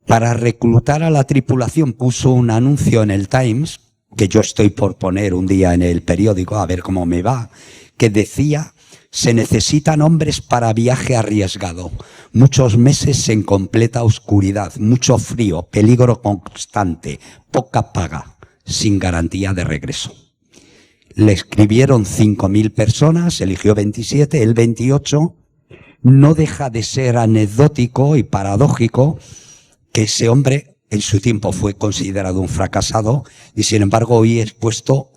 Para reclutar a la tripulación puso un anuncio en el Times, que yo estoy por poner un día en el periódico, a ver cómo me va, que decía: se necesitan hombres para viaje arriesgado, muchos meses en completa oscuridad, mucho frío, peligro constante, poca paga, sin garantía de regreso. Le escribieron 5.000 personas, eligió 27, el 28. No deja de ser anecdótico y paradójico que ese hombre en su tiempo fue considerado un fracasado y sin embargo hoy es puesto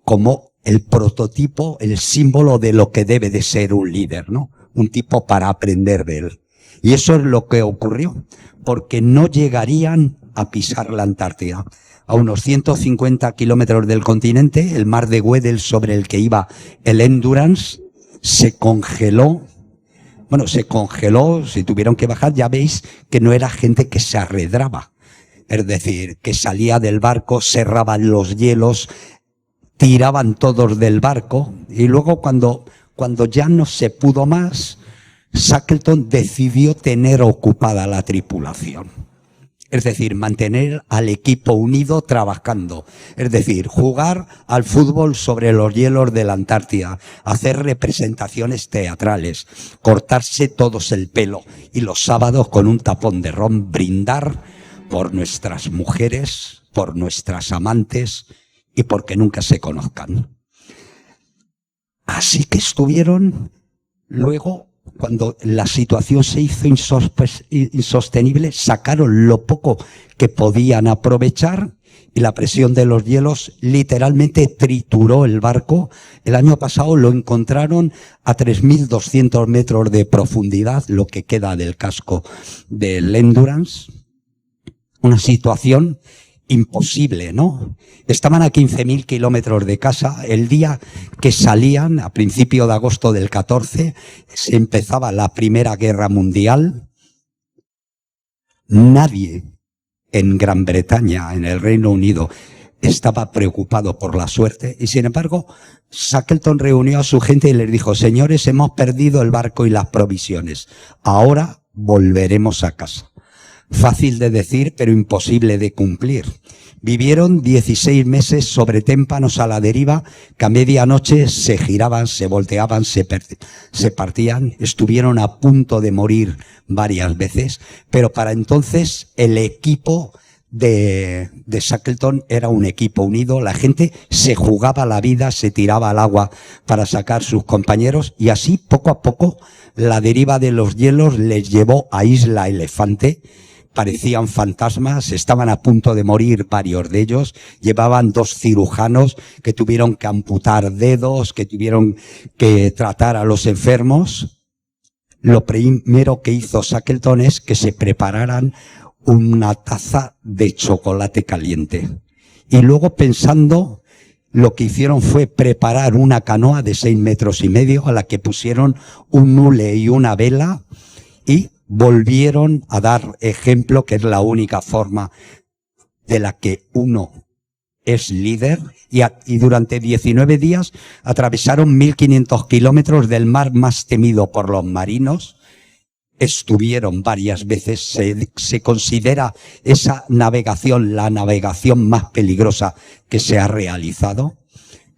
como el prototipo, el símbolo de lo que debe de ser un líder, ¿no? Un tipo para aprender de él. Y eso es lo que ocurrió, porque no llegarían a pisar la Antártida. A unos 150 kilómetros del continente, el mar de Weddell sobre el que iba el Endurance se congeló. Bueno, se congeló, si tuvieron que bajar, ya veis que no era gente que se arredraba. Es decir, que salía del barco, cerraban los hielos, tiraban todos del barco y luego cuando ya no se pudo más, Shackleton decidió tener ocupada la tripulación. Es decir, mantener al equipo unido trabajando. Es decir, jugar al fútbol sobre los hielos de la Antártida, hacer representaciones teatrales, cortarse todos el pelo y los sábados con un tapón de ron brindar por nuestras mujeres, por nuestras amantes y porque nunca se conozcan. Así que estuvieron luego. Cuando la situación se hizo insostenible, sacaron lo poco que podían aprovechar y la presión de los hielos literalmente trituró el barco. El año pasado lo encontraron a 3.200 metros de profundidad, lo que queda del casco del Endurance. Una situación imposible, ¿no? Estaban a 15.000 kilómetros de casa. El día que salían, a principio de agosto del 14, se empezaba la Primera Guerra Mundial. Nadie en Gran Bretaña, en el Reino Unido, estaba preocupado por la suerte y sin embargo Shackleton reunió a su gente y les dijo: señores, hemos perdido el barco y las provisiones. Ahora volveremos a casa. Fácil de decir, pero imposible de cumplir. Vivieron 16 meses sobre témpanos a la deriva, que a medianoche se giraban, se volteaban, se partían. Estuvieron a punto de morir varias veces, pero para entonces el equipo de Shackleton era un equipo unido. La gente se jugaba la vida, se tiraba al agua para sacar sus compañeros y así poco a poco la deriva de los hielos les llevó a Isla Elefante. Parecían fantasmas, estaban a punto de morir varios de ellos, llevaban 2 cirujanos que tuvieron que amputar dedos, que tuvieron que tratar a los enfermos. lo primero que hizo Shackleton es que se prepararan una taza de chocolate caliente. Y luego, pensando, lo que hicieron fue preparar una canoa de 6,5 metros a la que pusieron un hule y una vela y volvieron a dar ejemplo, que es la única forma de la que uno es líder, y durante 19 días atravesaron 1.500 kilómetros del mar más temido por los marinos. Estuvieron varias veces, se considera esa navegación la navegación más peligrosa que se ha realizado,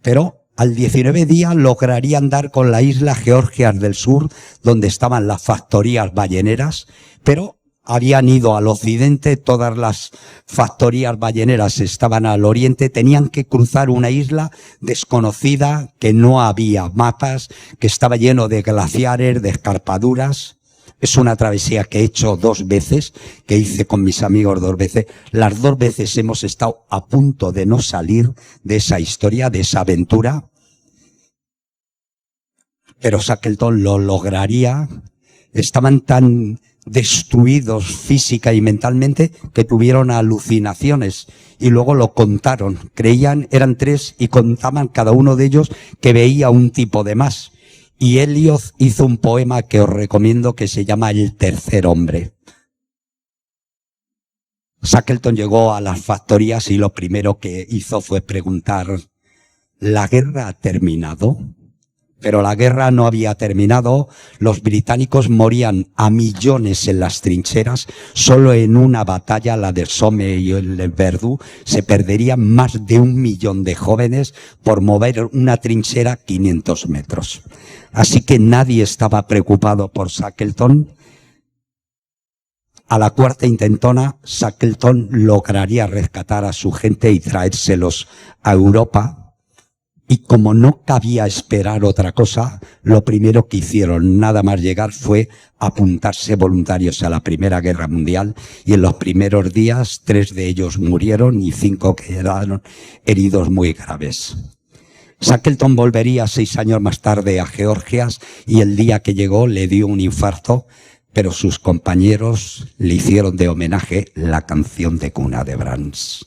pero al 19 días lograrían dar con la isla Georgias del Sur, donde estaban las factorías balleneras, pero habían ido al occidente, todas las factorías balleneras estaban al oriente, tenían que cruzar una isla desconocida, que no había mapas, que estaba lleno de glaciares, de escarpaduras. Es una travesía que he hecho 2 veces, que hice con mis amigos 2 veces. Las 2 veces hemos estado a punto de no salir de esa historia, de esa aventura. Pero Shackleton lo lograría. Estaban tan destruidos física y mentalmente que tuvieron alucinaciones y luego lo contaron. Creían, eran 3 y contaban cada uno de ellos que veía un tipo de más. Y Eliot hizo un poema que os recomiendo que se llama El tercer hombre. Shackleton llegó a las factorías y lo primero que hizo fue preguntar: ¿la guerra ha terminado? Pero la guerra no había terminado. Los británicos morían a millones en las trincheras. Solo en una batalla, la de Somme y el Verdú, se perderían más de 1 millón de jóvenes por mover una trinchera 500 metros. Así que nadie estaba preocupado por Shackleton. A la 4ª intentona, Shackleton lograría rescatar a su gente y traérselos a Europa. Y como no cabía esperar otra cosa, lo primero que hicieron nada más llegar fue apuntarse voluntarios a la Primera Guerra Mundial, y en los primeros días 3 de ellos murieron y 5 quedaron heridos muy graves. Shackleton volvería 6 años más tarde a Georgias y el día que llegó le dio un infarto, pero sus compañeros le hicieron de homenaje la canción de cuna de Brahms.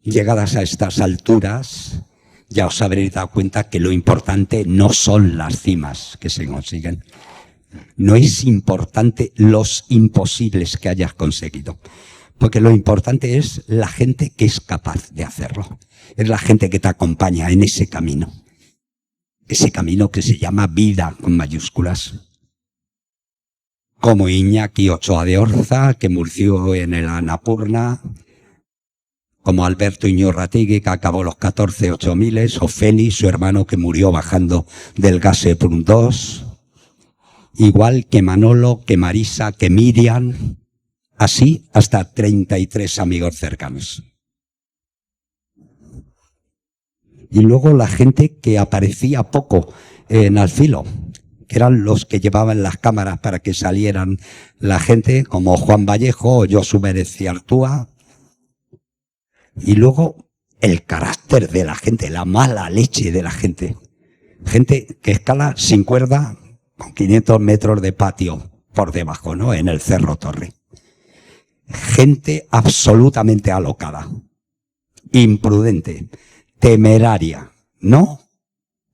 Llegadas a estas alturas, ya os habréis dado cuenta que lo importante no son las cimas que se consiguen. No es importante los imposibles que hayas conseguido, porque lo importante es la gente que es capaz de hacerlo. Es la gente que te acompaña en ese camino que se llama vida con mayúsculas. Como Iñaki Ochoa de Orza, que murió en el Annapurna, como Alberto Iñorrategui, que acabó los 14 8000, o Félix, su hermano, que murió bajando del Gaseprun 2, igual que Manolo, que Marisa, que Miriam, así hasta 33 amigos cercanos. Y luego la gente que aparecía poco en Al Filo, que eran los que llevaban las cámaras para que salieran la gente, como Juan Vallejo o Josu Pérez Artúa. Y luego el carácter de la gente, la mala leche de la gente. Gente que escala sin cuerda con 500 metros de patio por debajo, ¿no? En el Cerro Torre. Gente absolutamente alocada, imprudente, temeraria, ¿no?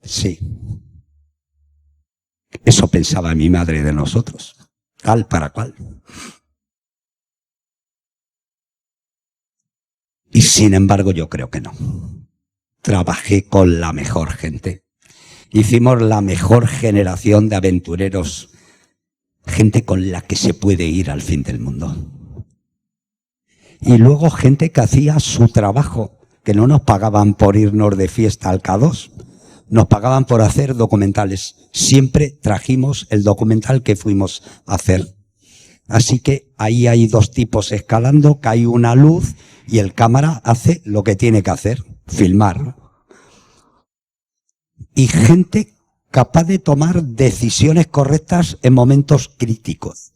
Sí. Eso pensaba mi madre de nosotros, tal para cual. Y sin embargo yo creo que no. Trabajé con la mejor gente. Hicimos la mejor generación de aventureros. Gente con la que se puede ir al fin del mundo. Y luego gente que hacía su trabajo, que no nos pagaban por irnos de fiesta al K2. Nos pagaban por hacer documentales. Siempre trajimos el documental que fuimos a hacer. Así que ahí hay 2 tipos escalando, cae una luz y el cámara hace lo que tiene que hacer, filmar. Y gente capaz de tomar decisiones correctas en momentos críticos.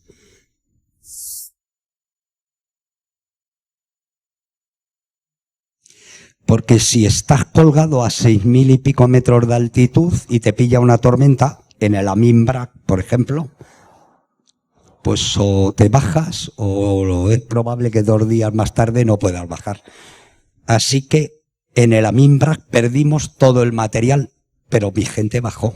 Porque si estás colgado a 6.000 y pico metros de altitud y te pilla una tormenta, en el Amimbrac, por ejemplo, pues o te bajas o es probable que 2 días más tarde no puedas bajar. Así que en el Amimbrac perdimos todo el material, pero mi gente bajó.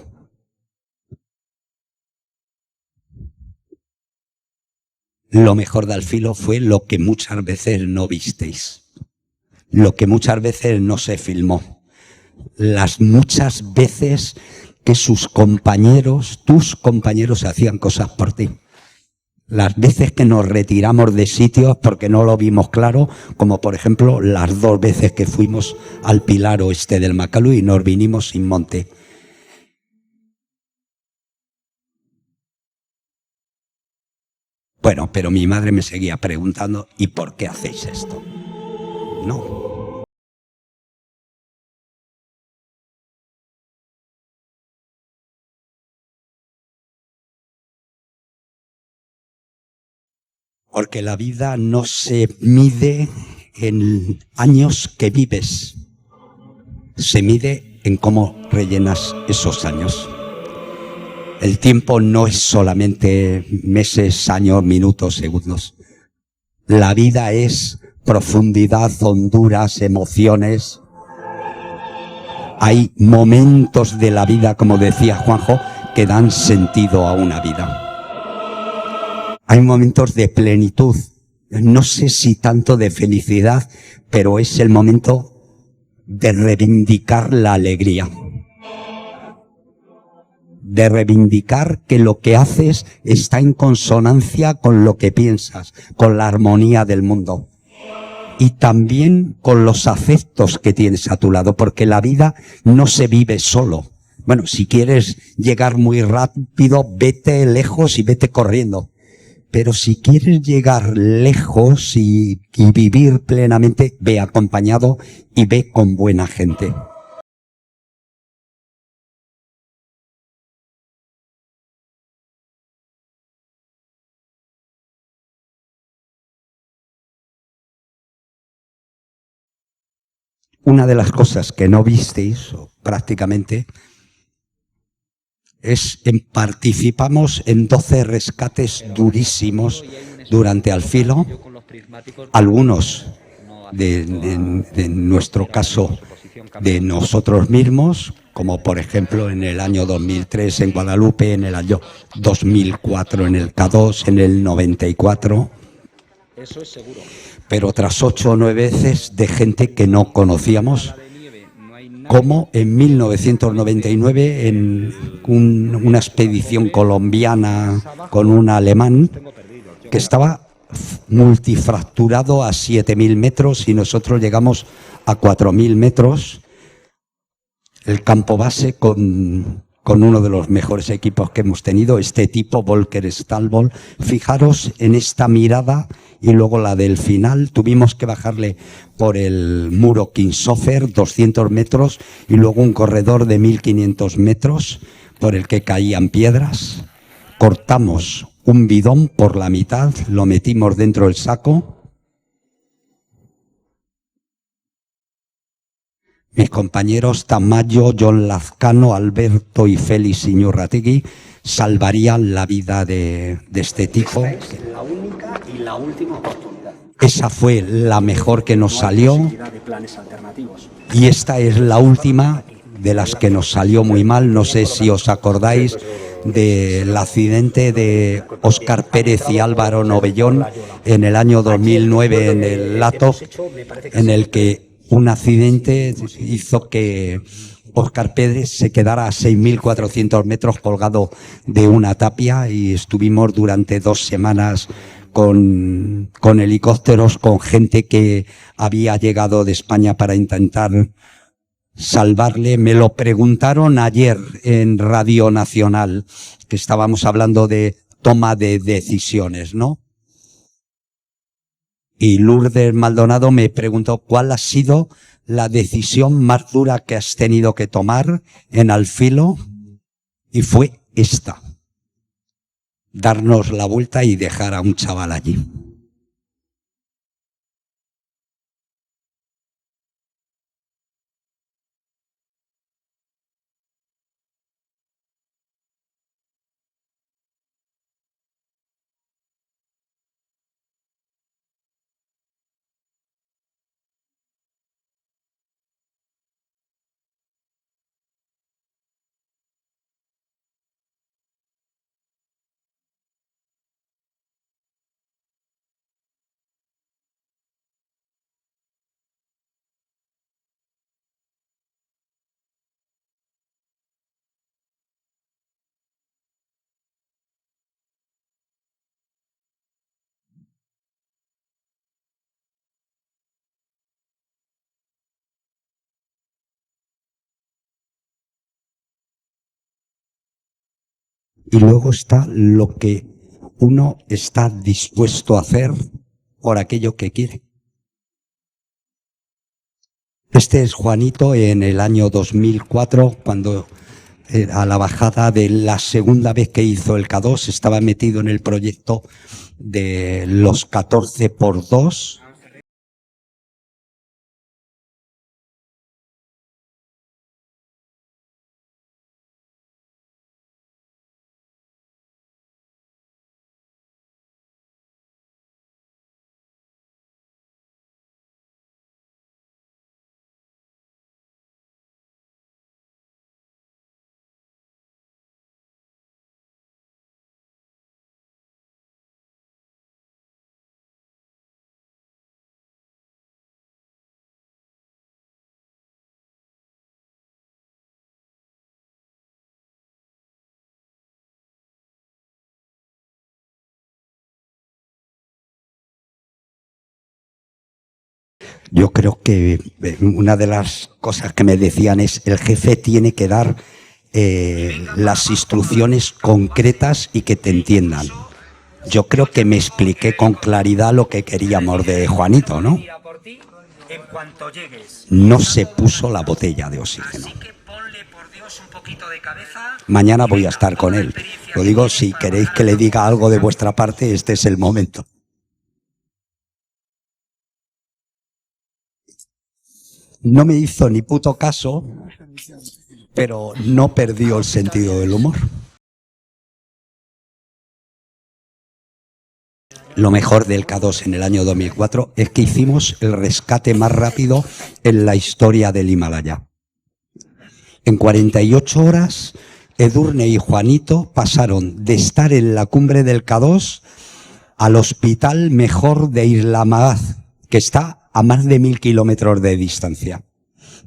Lo mejor del filo fue lo que muchas veces no visteis, lo que muchas veces no se filmó, las muchas veces que sus compañeros, tus compañeros hacían cosas por ti. Las veces que nos retiramos de sitios porque no lo vimos claro, como por ejemplo las 2 veces que fuimos al Pilar Oeste del Makalu y nos vinimos sin monte. Bueno, pero mi madre me seguía preguntando, ¿y por qué hacéis esto? No. Porque la vida no se mide en años que vives, se mide en cómo rellenas esos años. El tiempo no es solamente meses, años, minutos, segundos. La vida es profundidad, honduras, emociones. Hay momentos de la vida, como decía Juanjo, que dan sentido a una vida. Hay momentos de plenitud, no sé si tanto de felicidad, pero es el momento de reivindicar la alegría. De reivindicar que lo que haces está en consonancia con lo que piensas, con la armonía del mundo. Y también con los afectos que tienes a tu lado, porque la vida no se vive solo. Bueno, si quieres llegar muy rápido, vete lejos y vete corriendo. Pero si quieres llegar lejos y vivir plenamente, ve acompañado y ve con buena gente. Una de las cosas que no visteis, prácticamente, participamos en 12 rescates durísimos durante al filo. Algunos, de nuestro caso, de nosotros mismos, como por ejemplo en el año 2003 en Guadalupe, en el año 2004 en el K2, en el 94. Eso es seguro. Pero otras 8 o 9 veces de gente que no conocíamos, como en 1999 en una expedición colombiana con un alemán que estaba multifracturado a 7.000 metros y nosotros llegamos a 4.000 metros. El campo base con uno de los mejores equipos que hemos tenido, este tipo Volker Stahlball. Fijaros en esta mirada y luego la del final. Tuvimos que bajarle por el muro Kingshofer 200 metros y luego un corredor de 1.500 metros por el que caían piedras. Cortamos un bidón por la mitad, lo metimos dentro del saco. Mis compañeros Tamayo, John Lazcano, Alberto y Félix Iñurrategui salvarían la vida de este tipo. Esta es la única y la última oportunidad. Esa fue la mejor que nos salió. Y esta es la última de las que nos salió muy mal. No sé si os acordáis del accidente de Óscar Pérez y Álvaro Novellón en el año 2009 en el Lato, en el que un accidente hizo que Óscar Pérez se quedara a 6.400 metros colgado de una tapia y estuvimos durante 2 semanas con helicópteros, con gente que había llegado de España para intentar salvarle. Me lo preguntaron ayer en Radio Nacional, que estábamos hablando de toma de decisiones, ¿no? Y Lourdes Maldonado me preguntó cuál ha sido la decisión más dura que has tenido que tomar en al filo, y fue esta: darnos la vuelta y dejar a un chaval allí. y luego está lo que uno está dispuesto a hacer por aquello que quiere. Este es Juanito en el año 2004, cuando a la bajada de la segunda vez que hizo el K2 estaba metido en el proyecto de los 14x2. Yo creo que una de las cosas que me decían es el jefe tiene que dar las instrucciones concretas y que te entiendan. Yo creo que me expliqué con claridad lo que queríamos de Juanito, ¿no? No se puso la botella de oxígeno. Mañana voy a estar con él. Lo digo, si queréis que le diga algo de vuestra parte, este es el momento. No me hizo ni puto caso, pero no perdió el sentido del humor. Lo mejor del K2 en el año 2004 es que hicimos el rescate más rápido en la historia del Himalaya. En 48 horas, Edurne y Juanito pasaron de estar en la cumbre del K2 al hospital mejor de Islamabad, que está a más de 1000 kilómetros de distancia.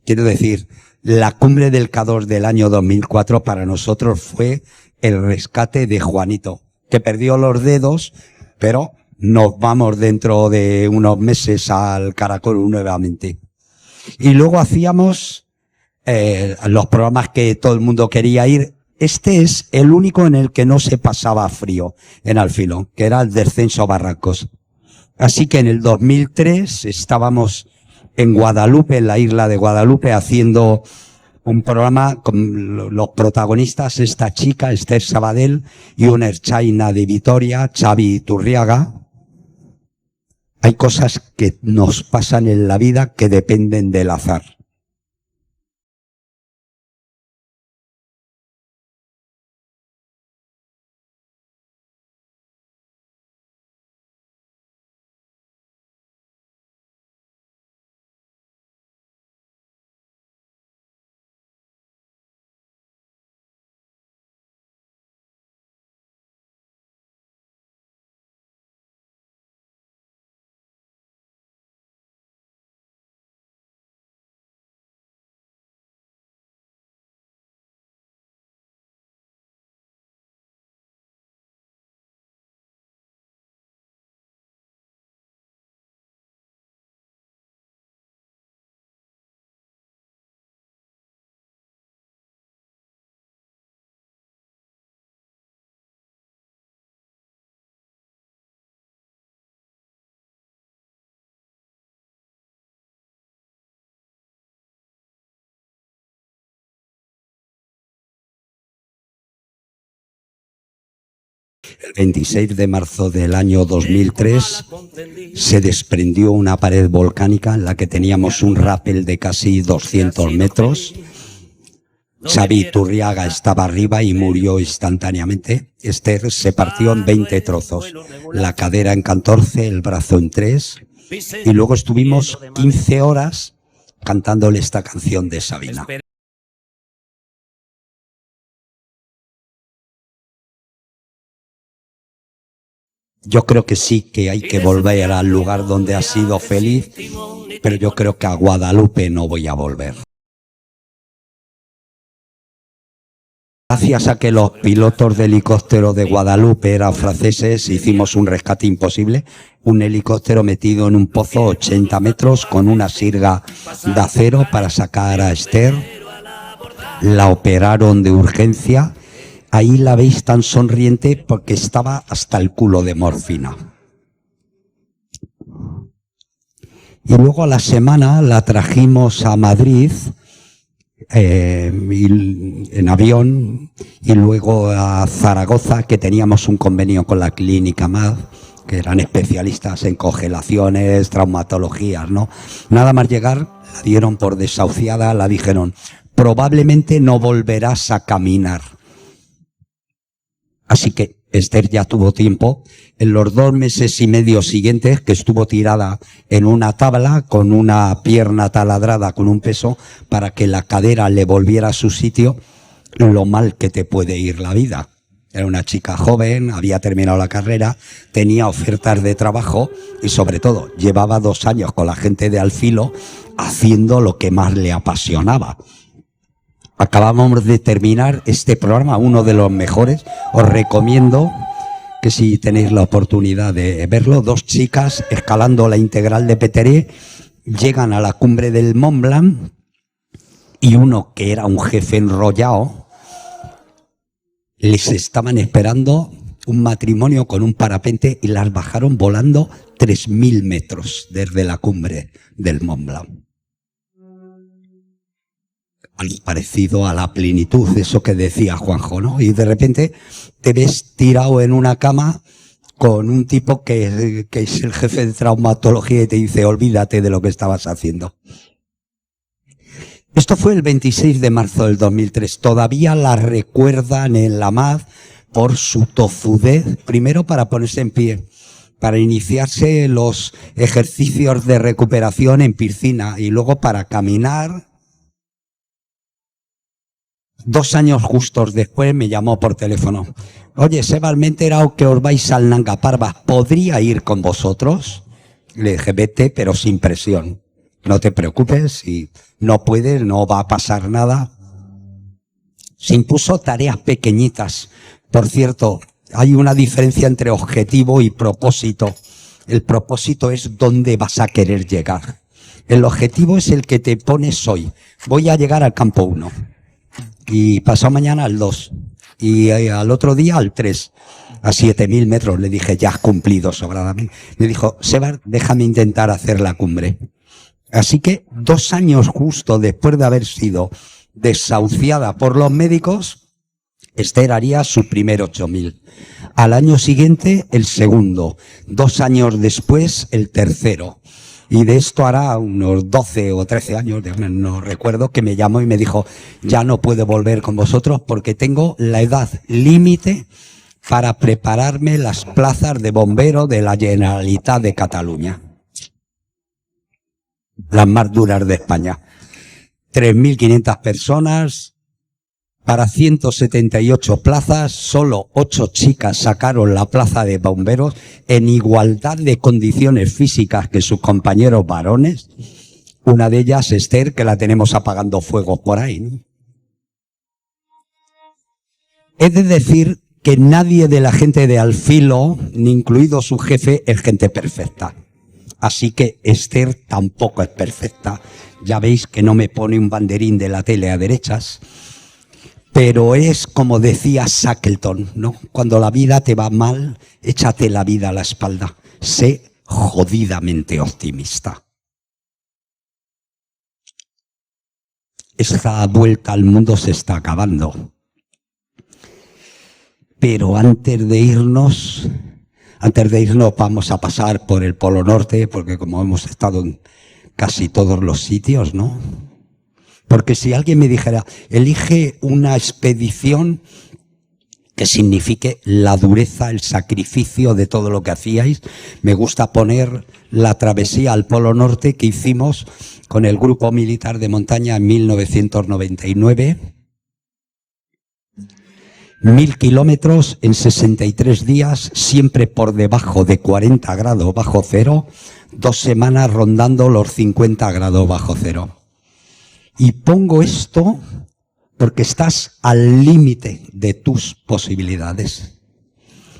Quiero decir, la cumbre del K2 del año 2004 para nosotros fue el rescate de Juanito, que perdió los dedos, pero nos vamos dentro de unos meses al Karakolu nuevamente. Y luego hacíamos los programas que todo el mundo quería ir. Este es el único en el que no se pasaba frío en Alfilón, que era el descenso a Barrancos. Así que en el 2003 estábamos en Guadalupe, en la isla de Guadalupe, haciendo un programa con los protagonistas, esta chica, Esther Sabadell, y una erchaina de Vitoria, Xavi Turriaga. Hay cosas que nos pasan en la vida que dependen del azar. El 26 de marzo del año 2003 se desprendió una pared volcánica en la que teníamos un rappel de casi 200 metros. Xavi Turriaga estaba arriba y murió instantáneamente. Esther se partió en 20 trozos, la cadera en 14, el brazo en 3, y luego estuvimos 15 horas cantándole esta canción de Sabina. Yo creo que sí, que hay que volver al lugar donde has sido feliz, pero yo creo que a Guadalupe no voy a volver. Gracias a que los pilotos de helicóptero de Guadalupe eran franceses, hicimos un rescate imposible. Un helicóptero metido en un pozo 80 metros con una sirga de acero para sacar a Esther. La operaron de urgencia Ahí la veis tan sonriente porque estaba hasta el culo de morfina. Y luego a la semana la trajimos a Madrid en avión, y luego a Zaragoza, que teníamos un convenio con la Clínica MAD, que eran especialistas en congelaciones, traumatologías, ¿no? Nada más llegar, la dieron por desahuciada, la dijeron, probablemente no volverás a caminar. Así que Esther ya tuvo tiempo, en los 2 meses y medio siguientes, que estuvo tirada en una tabla con una pierna taladrada con un peso para que la cadera le volviera a su sitio, lo mal que te puede ir la vida. Era una chica joven, había terminado la carrera, tenía ofertas de trabajo y sobre todo llevaba 2 años con la gente de Alfilo haciendo lo que más le apasionaba. Acabamos de terminar este programa, uno de los mejores. Os recomiendo que si tenéis la oportunidad de verlo, 2 chicas escalando la integral de Peteré, llegan a la cumbre del Mont Blanc y uno que era un jefe enrollado, les estaban esperando un matrimonio con un parapente y las bajaron volando 3.000 metros desde la cumbre del Mont Blanc. Algo parecido a la plenitud, eso que decía Juanjo, ¿no? Y de repente te ves tirado en una cama con un tipo que es el jefe de traumatología y te dice, olvídate de lo que estabas haciendo. Esto fue el 26 de marzo del 2003. Todavía la recuerdan en la MAD por su tozudez, primero para ponerse en pie, para iniciarse los ejercicios de recuperación en piscina y luego para caminar. 2 años justos después me llamó por teléfono. Oye, Seba, me he enterado que os vais al Nanga Parbat. ¿Podría ir con vosotros? Le dije, vete, pero sin presión. No te preocupes, si no puedes, no va a pasar nada. Se impuso tareas pequeñitas. Por cierto, hay una diferencia entre objetivo y propósito. El propósito es dónde vas a querer llegar. El objetivo es el que te pones hoy. Voy a llegar al campo 1. Y pasado mañana al 2. Y al otro día al 3. A 7.000 metros. Le dije, ya has cumplido sobradamente. Me dijo, Seba, déjame intentar hacer la cumbre. Así que 2 años justo después de haber sido desahuciada por los médicos, Esther haría su primer 8.000. Al año siguiente, el segundo. 2 años después, el tercero. Y de esto hará unos 12 o 13 años, no recuerdo, que me llamó y me dijo, ya no puedo volver con vosotros porque tengo la edad límite para prepararme las plazas de bombero de la Generalitat de Cataluña. Las más duras de España. 3.500 personas, para 178 plazas, solo 8 chicas sacaron la plaza de bomberos en igualdad de condiciones físicas que sus compañeros varones. Una de ellas, Esther, que la tenemos apagando fuegos por ahí, ¿no? He de decir que nadie de la gente de Alfilo, ni incluido su jefe, es gente perfecta. Así que Esther tampoco es perfecta. Ya veis que no me pone un banderín de la tele a derechas. Pero es como decía Shackleton, ¿no? Cuando la vida te va mal, échate la vida a la espalda. Sé jodidamente optimista. Esta vuelta al mundo se está acabando. Pero antes de irnos vamos a pasar por el Polo Norte, porque como hemos estado en casi todos los sitios, ¿no? Porque si alguien me dijera, elige una expedición que signifique la dureza, el sacrificio de todo lo que hacíais, me gusta poner la travesía al Polo Norte que hicimos con el Grupo Militar de Montaña en 1999. 1.000 kilómetros en 63 días, siempre por debajo de 40 grados bajo cero, 2 semanas rondando los 50 grados bajo cero. Y pongo esto porque estás al límite de tus posibilidades.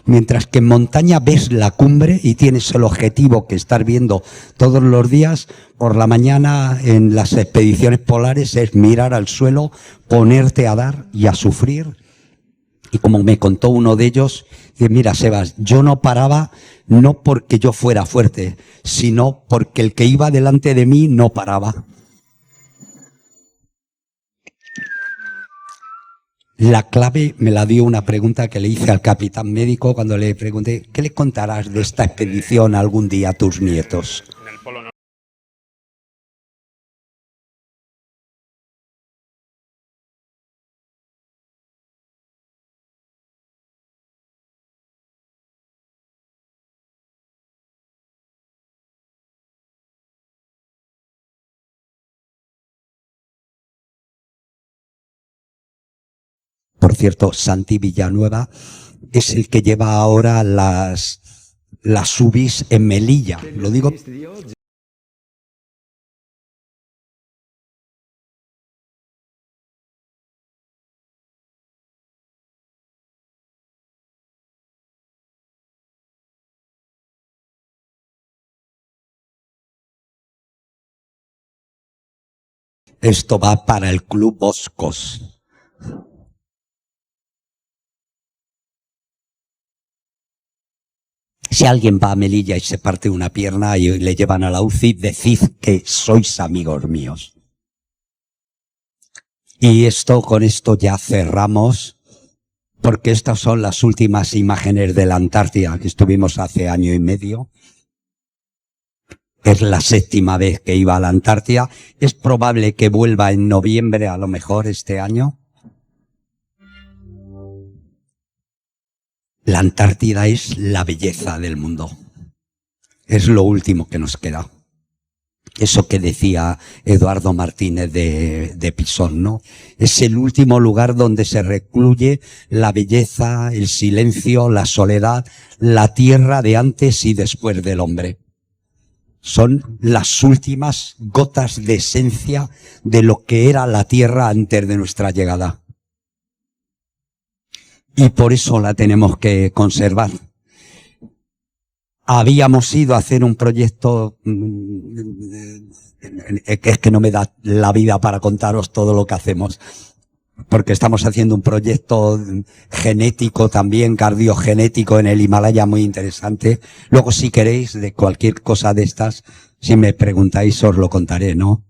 Mientras que en montaña ves la cumbre y tienes el objetivo que estás viendo todos los días, por la mañana en las expediciones polares es mirar al suelo, ponerte a dar y a sufrir Y como me contó uno de ellos, que mira, Sebas, yo no paraba no porque yo fuera fuerte, sino porque el que iba delante de mí no paraba. La clave me la dio una pregunta que le hice al capitán médico cuando le pregunté, ¿qué le contarás de esta expedición algún día a tus nietos? En el Polo Norte. Por cierto, Santi Villanueva es el que lleva ahora las UBIs en Melilla. Lo digo. Esto va para el Club Boscos. Si alguien va a Melilla y se parte una pierna y le llevan a la UCI, decid que sois amigos míos. Y con esto ya cerramos, porque estas son las últimas imágenes de la Antártida que estuvimos hace año y medio. Es la 7ª vez que iba a la Antártida. Es probable que vuelva en noviembre, a lo mejor este año. La Antártida es la belleza del mundo. Es lo último que nos queda. Eso que decía Eduardo Martínez de Pisón, ¿no? Es el último lugar donde se recluye la belleza, el silencio, la soledad, la tierra de antes y después del hombre. Son las últimas gotas de esencia de lo que era la tierra antes de nuestra llegada. Y por eso la tenemos que conservar. Habíamos ido a hacer un proyecto, es que no me da la vida para contaros todo lo que hacemos, porque estamos haciendo un proyecto genético también, cardiogenético en el Himalaya muy interesante. Luego, si queréis, de cualquier cosa de estas, si me preguntáis os lo contaré, ¿no?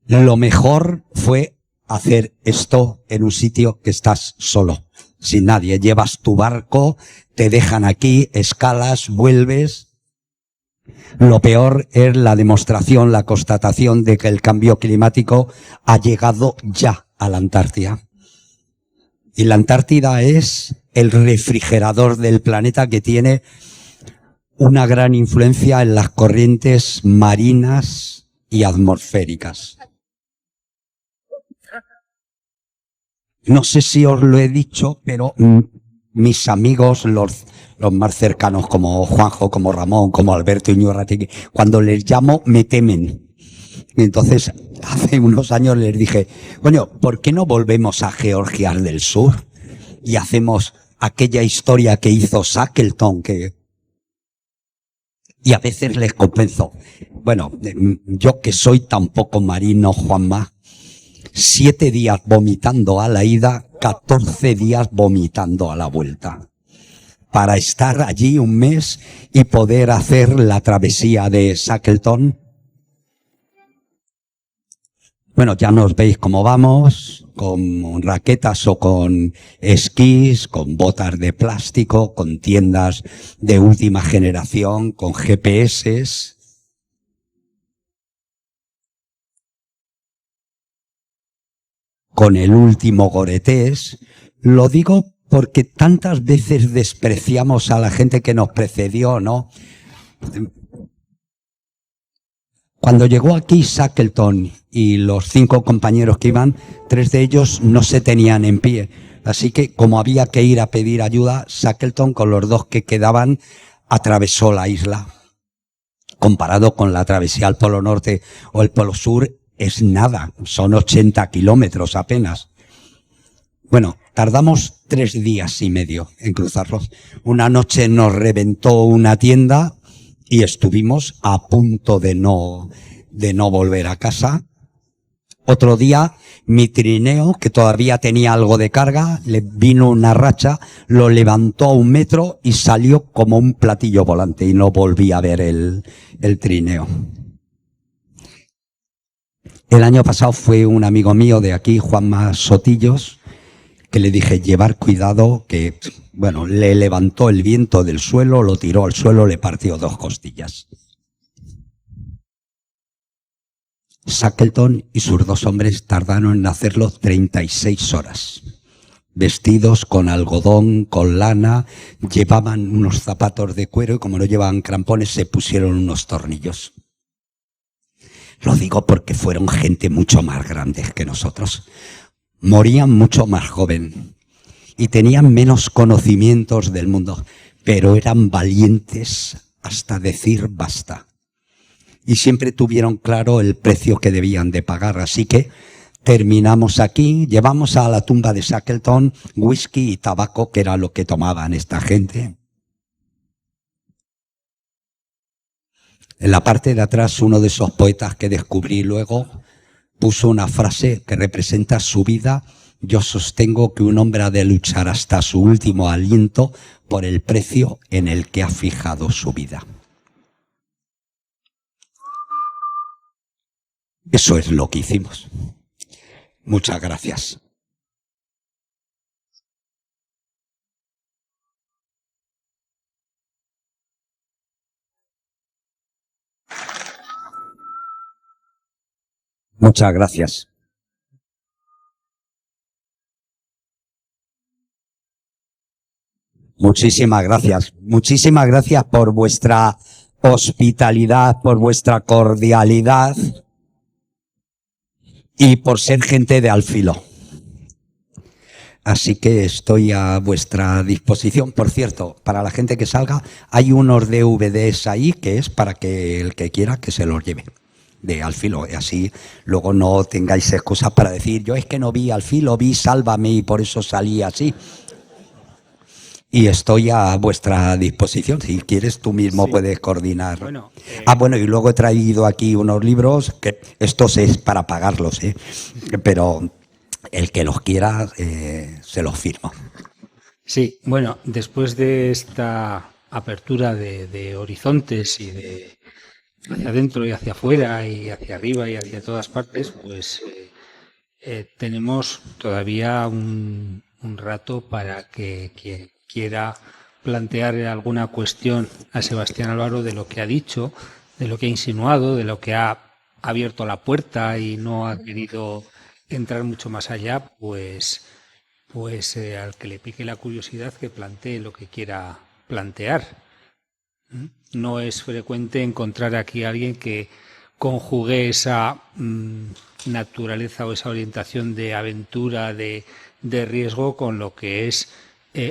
Lo mejor fue hacer esto en un sitio que estás solo, sin nadie. Llevas tu barco, te dejan aquí, escalas, vuelves. Lo peor es la demostración, la constatación de que el cambio climático ha llegado ya a la Antártida. Y la Antártida es el refrigerador del planeta que tiene una gran influencia en las corrientes marinas y atmosféricas. No sé si os lo he dicho, pero mis amigos, los más cercanos como Juanjo, como Ramón, como Alberto Iñurrati, cuando les llamo me temen. Entonces, hace unos años les dije, coño, ¿por qué no volvemos a Georgia del Sur y hacemos aquella historia que hizo Shackleton? Y a veces les convenzo. Bueno, yo que soy tan poco marino, Juanma, 7 días vomitando a la ida, 14 días vomitando a la vuelta. Para estar allí un mes y poder hacer la travesía de Shackleton. Bueno, ya nos veis cómo vamos, con raquetas o con esquís, con botas de plástico, con tiendas de última generación, con GPS. Con el último Gore-Tex. Lo digo porque tantas veces despreciamos a la gente que nos precedió, ¿no? Cuando llegó aquí Shackleton y los 5 compañeros que iban, 3 de ellos no se tenían en pie. Así que, como había que ir a pedir ayuda, Shackleton, con los 2 que quedaban, atravesó la isla. Comparado con la travesía al Polo Norte o el Polo Sur, es nada, son 80 kilómetros apenas. Bueno, tardamos 3 días y medio en cruzarlos. Una noche nos reventó una tienda y estuvimos a punto de no volver a casa, Otro día, mi trineo, que todavía tenía algo de carga, le vino una racha, lo levantó a 1 metro y salió como un platillo volante y no volví a ver el trineo. El año pasado fue un amigo mío de aquí, Juanma Sotillos, que le dije llevar cuidado, que, bueno, le levantó el viento del suelo, lo tiró al suelo, le partió 2 costillas. Shackleton y sus 2 hombres tardaron en hacerlo 36 horas. Vestidos con algodón, con lana, llevaban unos zapatos de cuero y como no llevaban crampones se pusieron unos tornillos. Lo digo porque fueron gente mucho más grande que nosotros. Morían mucho más joven y tenían menos conocimientos del mundo, pero eran valientes hasta decir basta. Y siempre tuvieron claro el precio que debían de pagar. Así que terminamos aquí, llevamos a la tumba de Shackleton whisky y tabaco, que era lo que tomaban esta gente. En la parte de atrás, uno de esos poetas que descubrí luego puso una frase que representa su vida. Yo sostengo que un hombre ha de luchar hasta su último aliento por el precio en el que ha fijado su vida. Eso es lo que hicimos. Muchas gracias. Muchas gracias. Muchísimas gracias. Muchísimas gracias por vuestra hospitalidad, por vuestra cordialidad y por ser gente de al filo. Así que estoy a vuestra disposición. Por cierto, para la gente que salga, hay unos DVDs ahí que es para que el que quiera que se los lleve de al filo. Y así luego no tengáis excusas para decir, yo es que no vi al filo, vi Sálvame y por eso salí así. Y estoy a vuestra disposición. Si quieres, tú mismo puedes coordinar. Bueno, bueno, y luego he traído aquí unos libros, que estos es para pagarlos, pero el que los quiera, se los firmo. Sí, bueno, después de esta apertura de horizontes y de hacia adentro y hacia afuera y hacia arriba y hacia todas partes, pues tenemos todavía un rato para que quien quiera plantear alguna cuestión a Sebastián Álvaro de lo que ha dicho, de lo que ha insinuado, de lo que ha abierto la puerta y no ha querido entrar mucho más allá, pues al que le pique la curiosidad que plantee lo que quiera plantear. No es frecuente encontrar aquí a alguien que conjugue esa naturaleza o esa orientación de aventura, de riesgo, con lo que es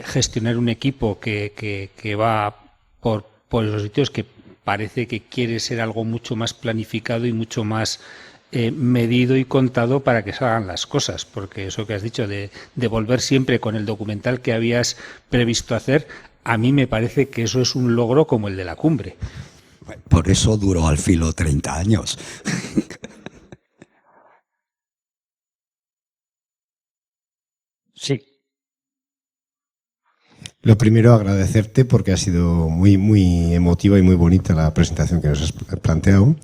gestionar un equipo que va por esos sitios, que parece que quiere ser algo mucho más planificado y mucho más medido y contado para que salgan las cosas, porque eso que has dicho de volver siempre con el documental que habías previsto hacer, a mí me parece que eso es un logro como el de la cumbre. Por eso duró al filo 30 años. Sí. Lo primero, agradecerte porque ha sido muy, muy emotiva y muy bonita la presentación que nos has planteado.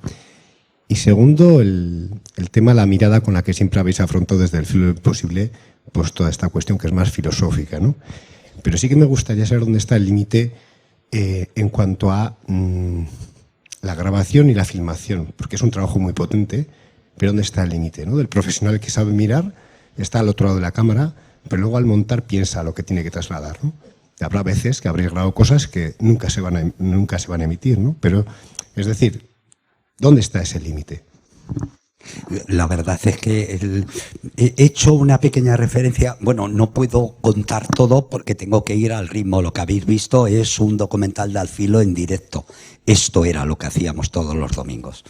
Y segundo, el tema, la mirada con la que siempre habéis afrontado desde el filo imposible, pues toda esta cuestión que es más filosófica, ¿no? Pero sí que me gustaría saber dónde está el límite en cuanto a la grabación y la filmación, porque es un trabajo muy potente, pero dónde está el límite, ¿no? Del profesional que sabe mirar, está al otro lado de la cámara, pero luego al montar piensa lo que tiene que trasladar, ¿no? Habrá veces que habréis grabado cosas que nunca se van a emitir, ¿no? Pero, es decir, ¿dónde está ese límite? La verdad es que he hecho una pequeña referencia. Bueno, no puedo contar todo porque tengo que ir al ritmo. Lo que habéis visto es un documental de Al Filo en directo. Esto era lo que hacíamos todos los domingos.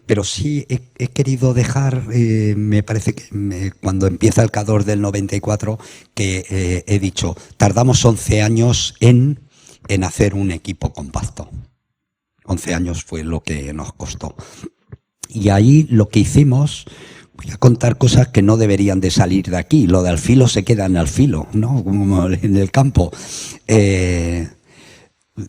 Pero sí he querido dejar, me parece que cuando empieza el K2 del 94, que he dicho, tardamos 11 años en hacer un equipo compacto. 11 años fue lo que nos costó. Y ahí lo que hicimos, voy a contar cosas que no deberían de salir de aquí. Lo de al filo se queda en al filo, ¿no? Como en el campo.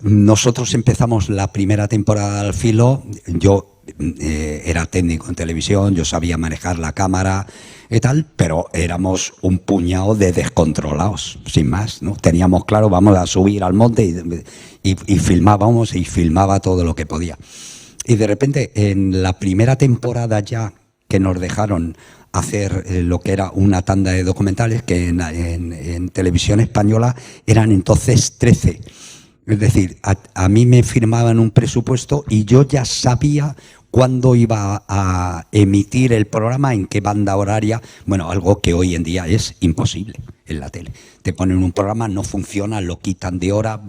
Nosotros empezamos la primera temporada al filo. Yo era técnico en televisión, yo sabía manejar la cámara y tal, pero éramos un puñado de descontrolados, sin más, ¿no? Teníamos claro, vamos a subir al monte y filmábamos y filmaba todo lo que podía. Y de repente, en la primera temporada ya que nos dejaron hacer lo que era una tanda de documentales, que en televisión española eran entonces 13. Es decir, a mí me firmaban un presupuesto y yo ya sabía cuándo iba a emitir el programa, en qué banda horaria. Bueno, algo que hoy en día es imposible en la tele. Te ponen un programa, no funciona, lo quitan de hora,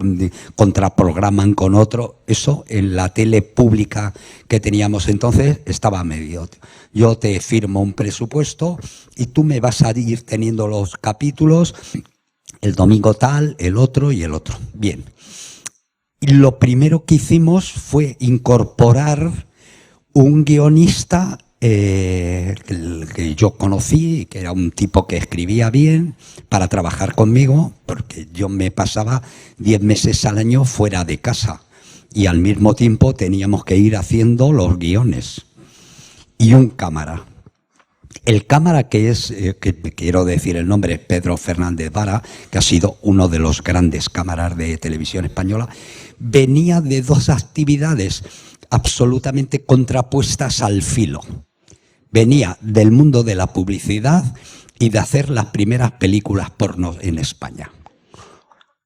contraprograman con otro. Eso en la tele pública que teníamos entonces estaba medio. Yo te firmo un presupuesto y tú me vas a ir teniendo los capítulos, el domingo tal, el otro y el otro. Bien. Y lo primero que hicimos fue incorporar un guionista que yo conocí, que era un tipo que escribía bien, para trabajar conmigo, porque yo me pasaba 10 meses al año fuera de casa y al mismo tiempo teníamos que ir haciendo los guiones. Y un cámara. El cámara que quiero decir el nombre, es Pedro Fernández Vara, que ha sido uno de los grandes cámaras de televisión española, venía de dos actividades absolutamente contrapuestas al filo. Venía del mundo de la publicidad y de hacer las primeras películas porno en España.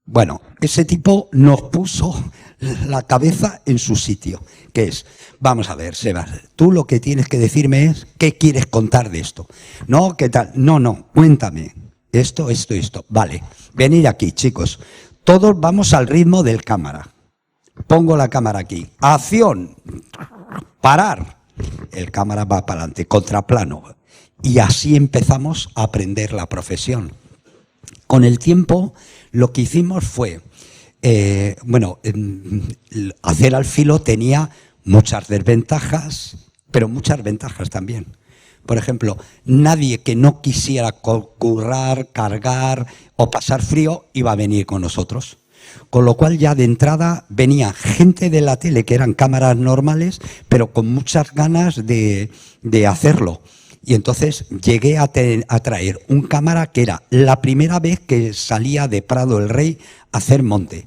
Bueno, ese tipo nos puso la cabeza en su sitio, que es, vamos a ver, Sebas, tú lo que tienes que decirme es, ¿qué quieres contar de esto? No, ¿qué tal? No, cuéntame, esto. Vale, venid aquí, chicos, todos vamos al ritmo del cámara. Pongo la cámara aquí. Acción. Parar. El cámara va para adelante, contraplano. Y así empezamos a aprender la profesión. Con el tiempo, lo que hicimos fue, hacer al filo tenía muchas desventajas, pero muchas ventajas también. Por ejemplo, nadie que no quisiera currar, cargar o pasar frío iba a venir con nosotros. Con lo cual ya de entrada venía gente de la tele, que eran cámaras normales, pero con muchas ganas de hacerlo. Y entonces llegué a traer un cámara que era la primera vez que salía de Prado el Rey a hacer monte.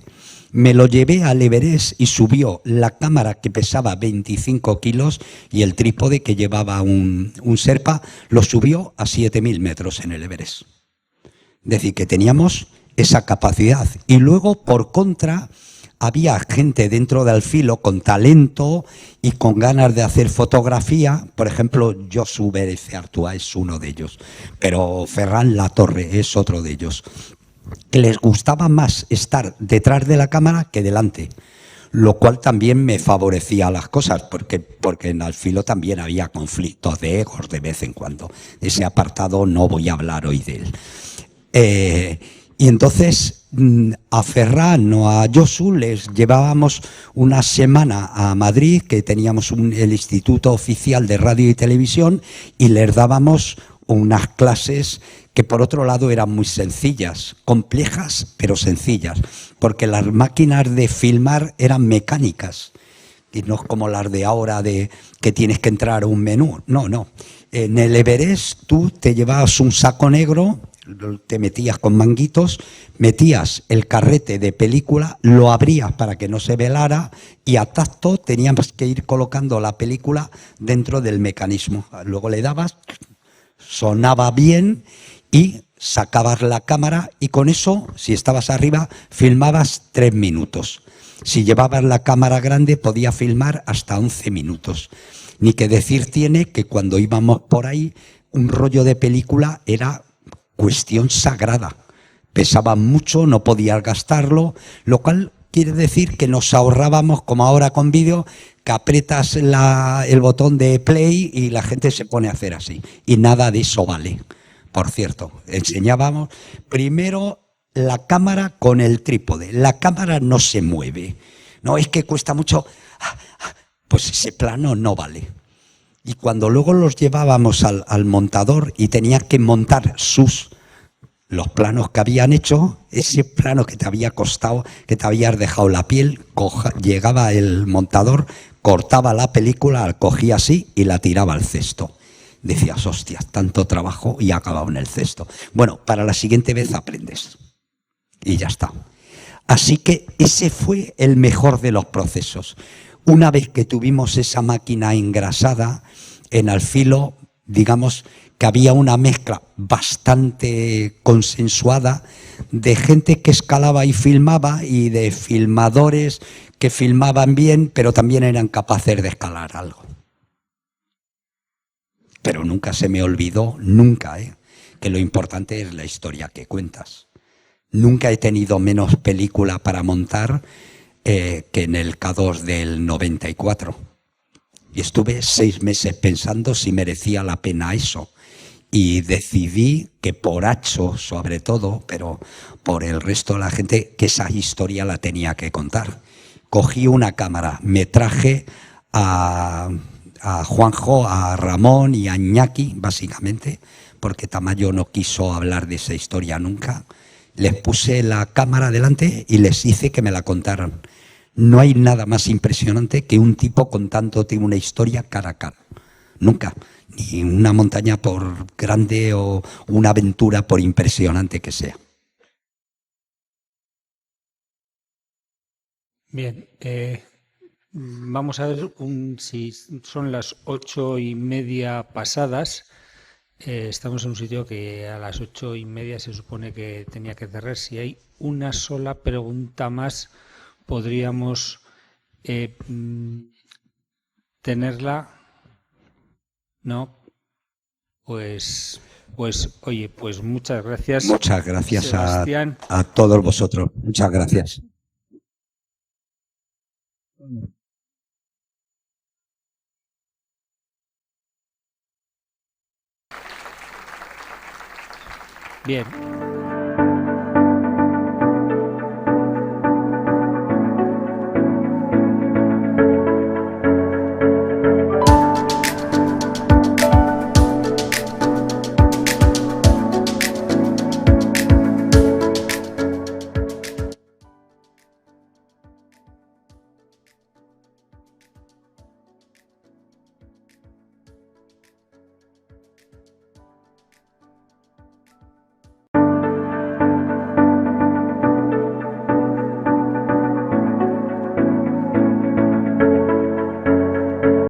Me lo llevé al Everest y subió la cámara, que pesaba 25 kilos, y el trípode que llevaba un Sherpa, lo subió a 7.000 metros en el Everest. Es decir, que teníamos esa capacidad. Y luego, por contra, había gente dentro del filo con talento y con ganas de hacer fotografía. Por ejemplo, Josu Berece Artua es uno de ellos, pero Ferran Latorre es otro de ellos, que les gustaba más estar detrás de la cámara que delante, lo cual también me favorecía las cosas, porque en al filo también había conflictos de egos de vez en cuando. Ese apartado no voy a hablar hoy de él. Y entonces a Ferran o a Josu les llevábamos una semana a Madrid, que teníamos el Instituto Oficial de Radio y Televisión, y les dábamos unas clases que por otro lado eran muy sencillas, complejas pero sencillas, porque las máquinas de filmar eran mecánicas y no como las de ahora de que tienes que entrar a un menú. No. En el Everest tú te llevabas un saco negro, te metías con manguitos, metías el carrete de película, lo abrías para que no se velara y a tacto teníamos que ir colocando la película dentro del mecanismo. Luego le dabas, sonaba bien y sacabas la cámara, y con eso, si estabas arriba, filmabas 3 minutos. Si llevabas la cámara grande podía filmar hasta 11 minutos. Ni que decir tiene que cuando íbamos por ahí, un rollo de película era cuestión sagrada. Pesaba mucho, no podías gastarlo, lo cual quiere decir que nos ahorrábamos, como ahora con vídeo, que aprietas el botón de play y la gente se pone a hacer así. Y nada de eso vale. Por cierto, enseñábamos primero la cámara con el trípode. La cámara no se mueve. No es que cuesta mucho, pues ese plano no vale. Y cuando luego los llevábamos al montador y tenía que montar los planos que habían hecho, ese plano que te había costado, que te habías dejado la piel, llegaba el montador, cortaba la película, cogía así y la tiraba al cesto. Decías, hostia, tanto trabajo y acababa en el cesto. Bueno, para la siguiente vez aprendes. Y ya está. Así que ese fue el mejor de los procesos. Una vez que tuvimos esa máquina engrasada, en Alfilo, digamos que había una mezcla bastante consensuada de gente que escalaba y filmaba y de filmadores que filmaban bien, pero también eran capaces de escalar algo. Pero nunca se me olvidó, nunca, que lo importante es la historia que cuentas. Nunca he tenido menos película para montar que en el K2 del 94. Y estuve 6 meses pensando si merecía la pena eso. Y decidí que por Hacho, sobre todo, pero por el resto de la gente, que esa historia la tenía que contar. Cogí una cámara, me traje a Juanjo, a Ramón y a Iñaki, básicamente, porque Tamayo no quiso hablar de esa historia nunca. Les puse la cámara delante y les hice que me la contaran. No hay nada más impresionante que un tipo contándote una historia cara a cara. Nunca. Ni una montaña por grande o una aventura por impresionante que sea. Bien, vamos a ver si son las 8:30 pasadas. Estamos en un sitio que a las 8:30 se supone que tenía que cerrar. Si hay una sola pregunta más, podríamos tenerla. ¿No? Pues oye, pues muchas gracias. Muchas gracias Sebastián. a todos vosotros. Muchas gracias. Bien.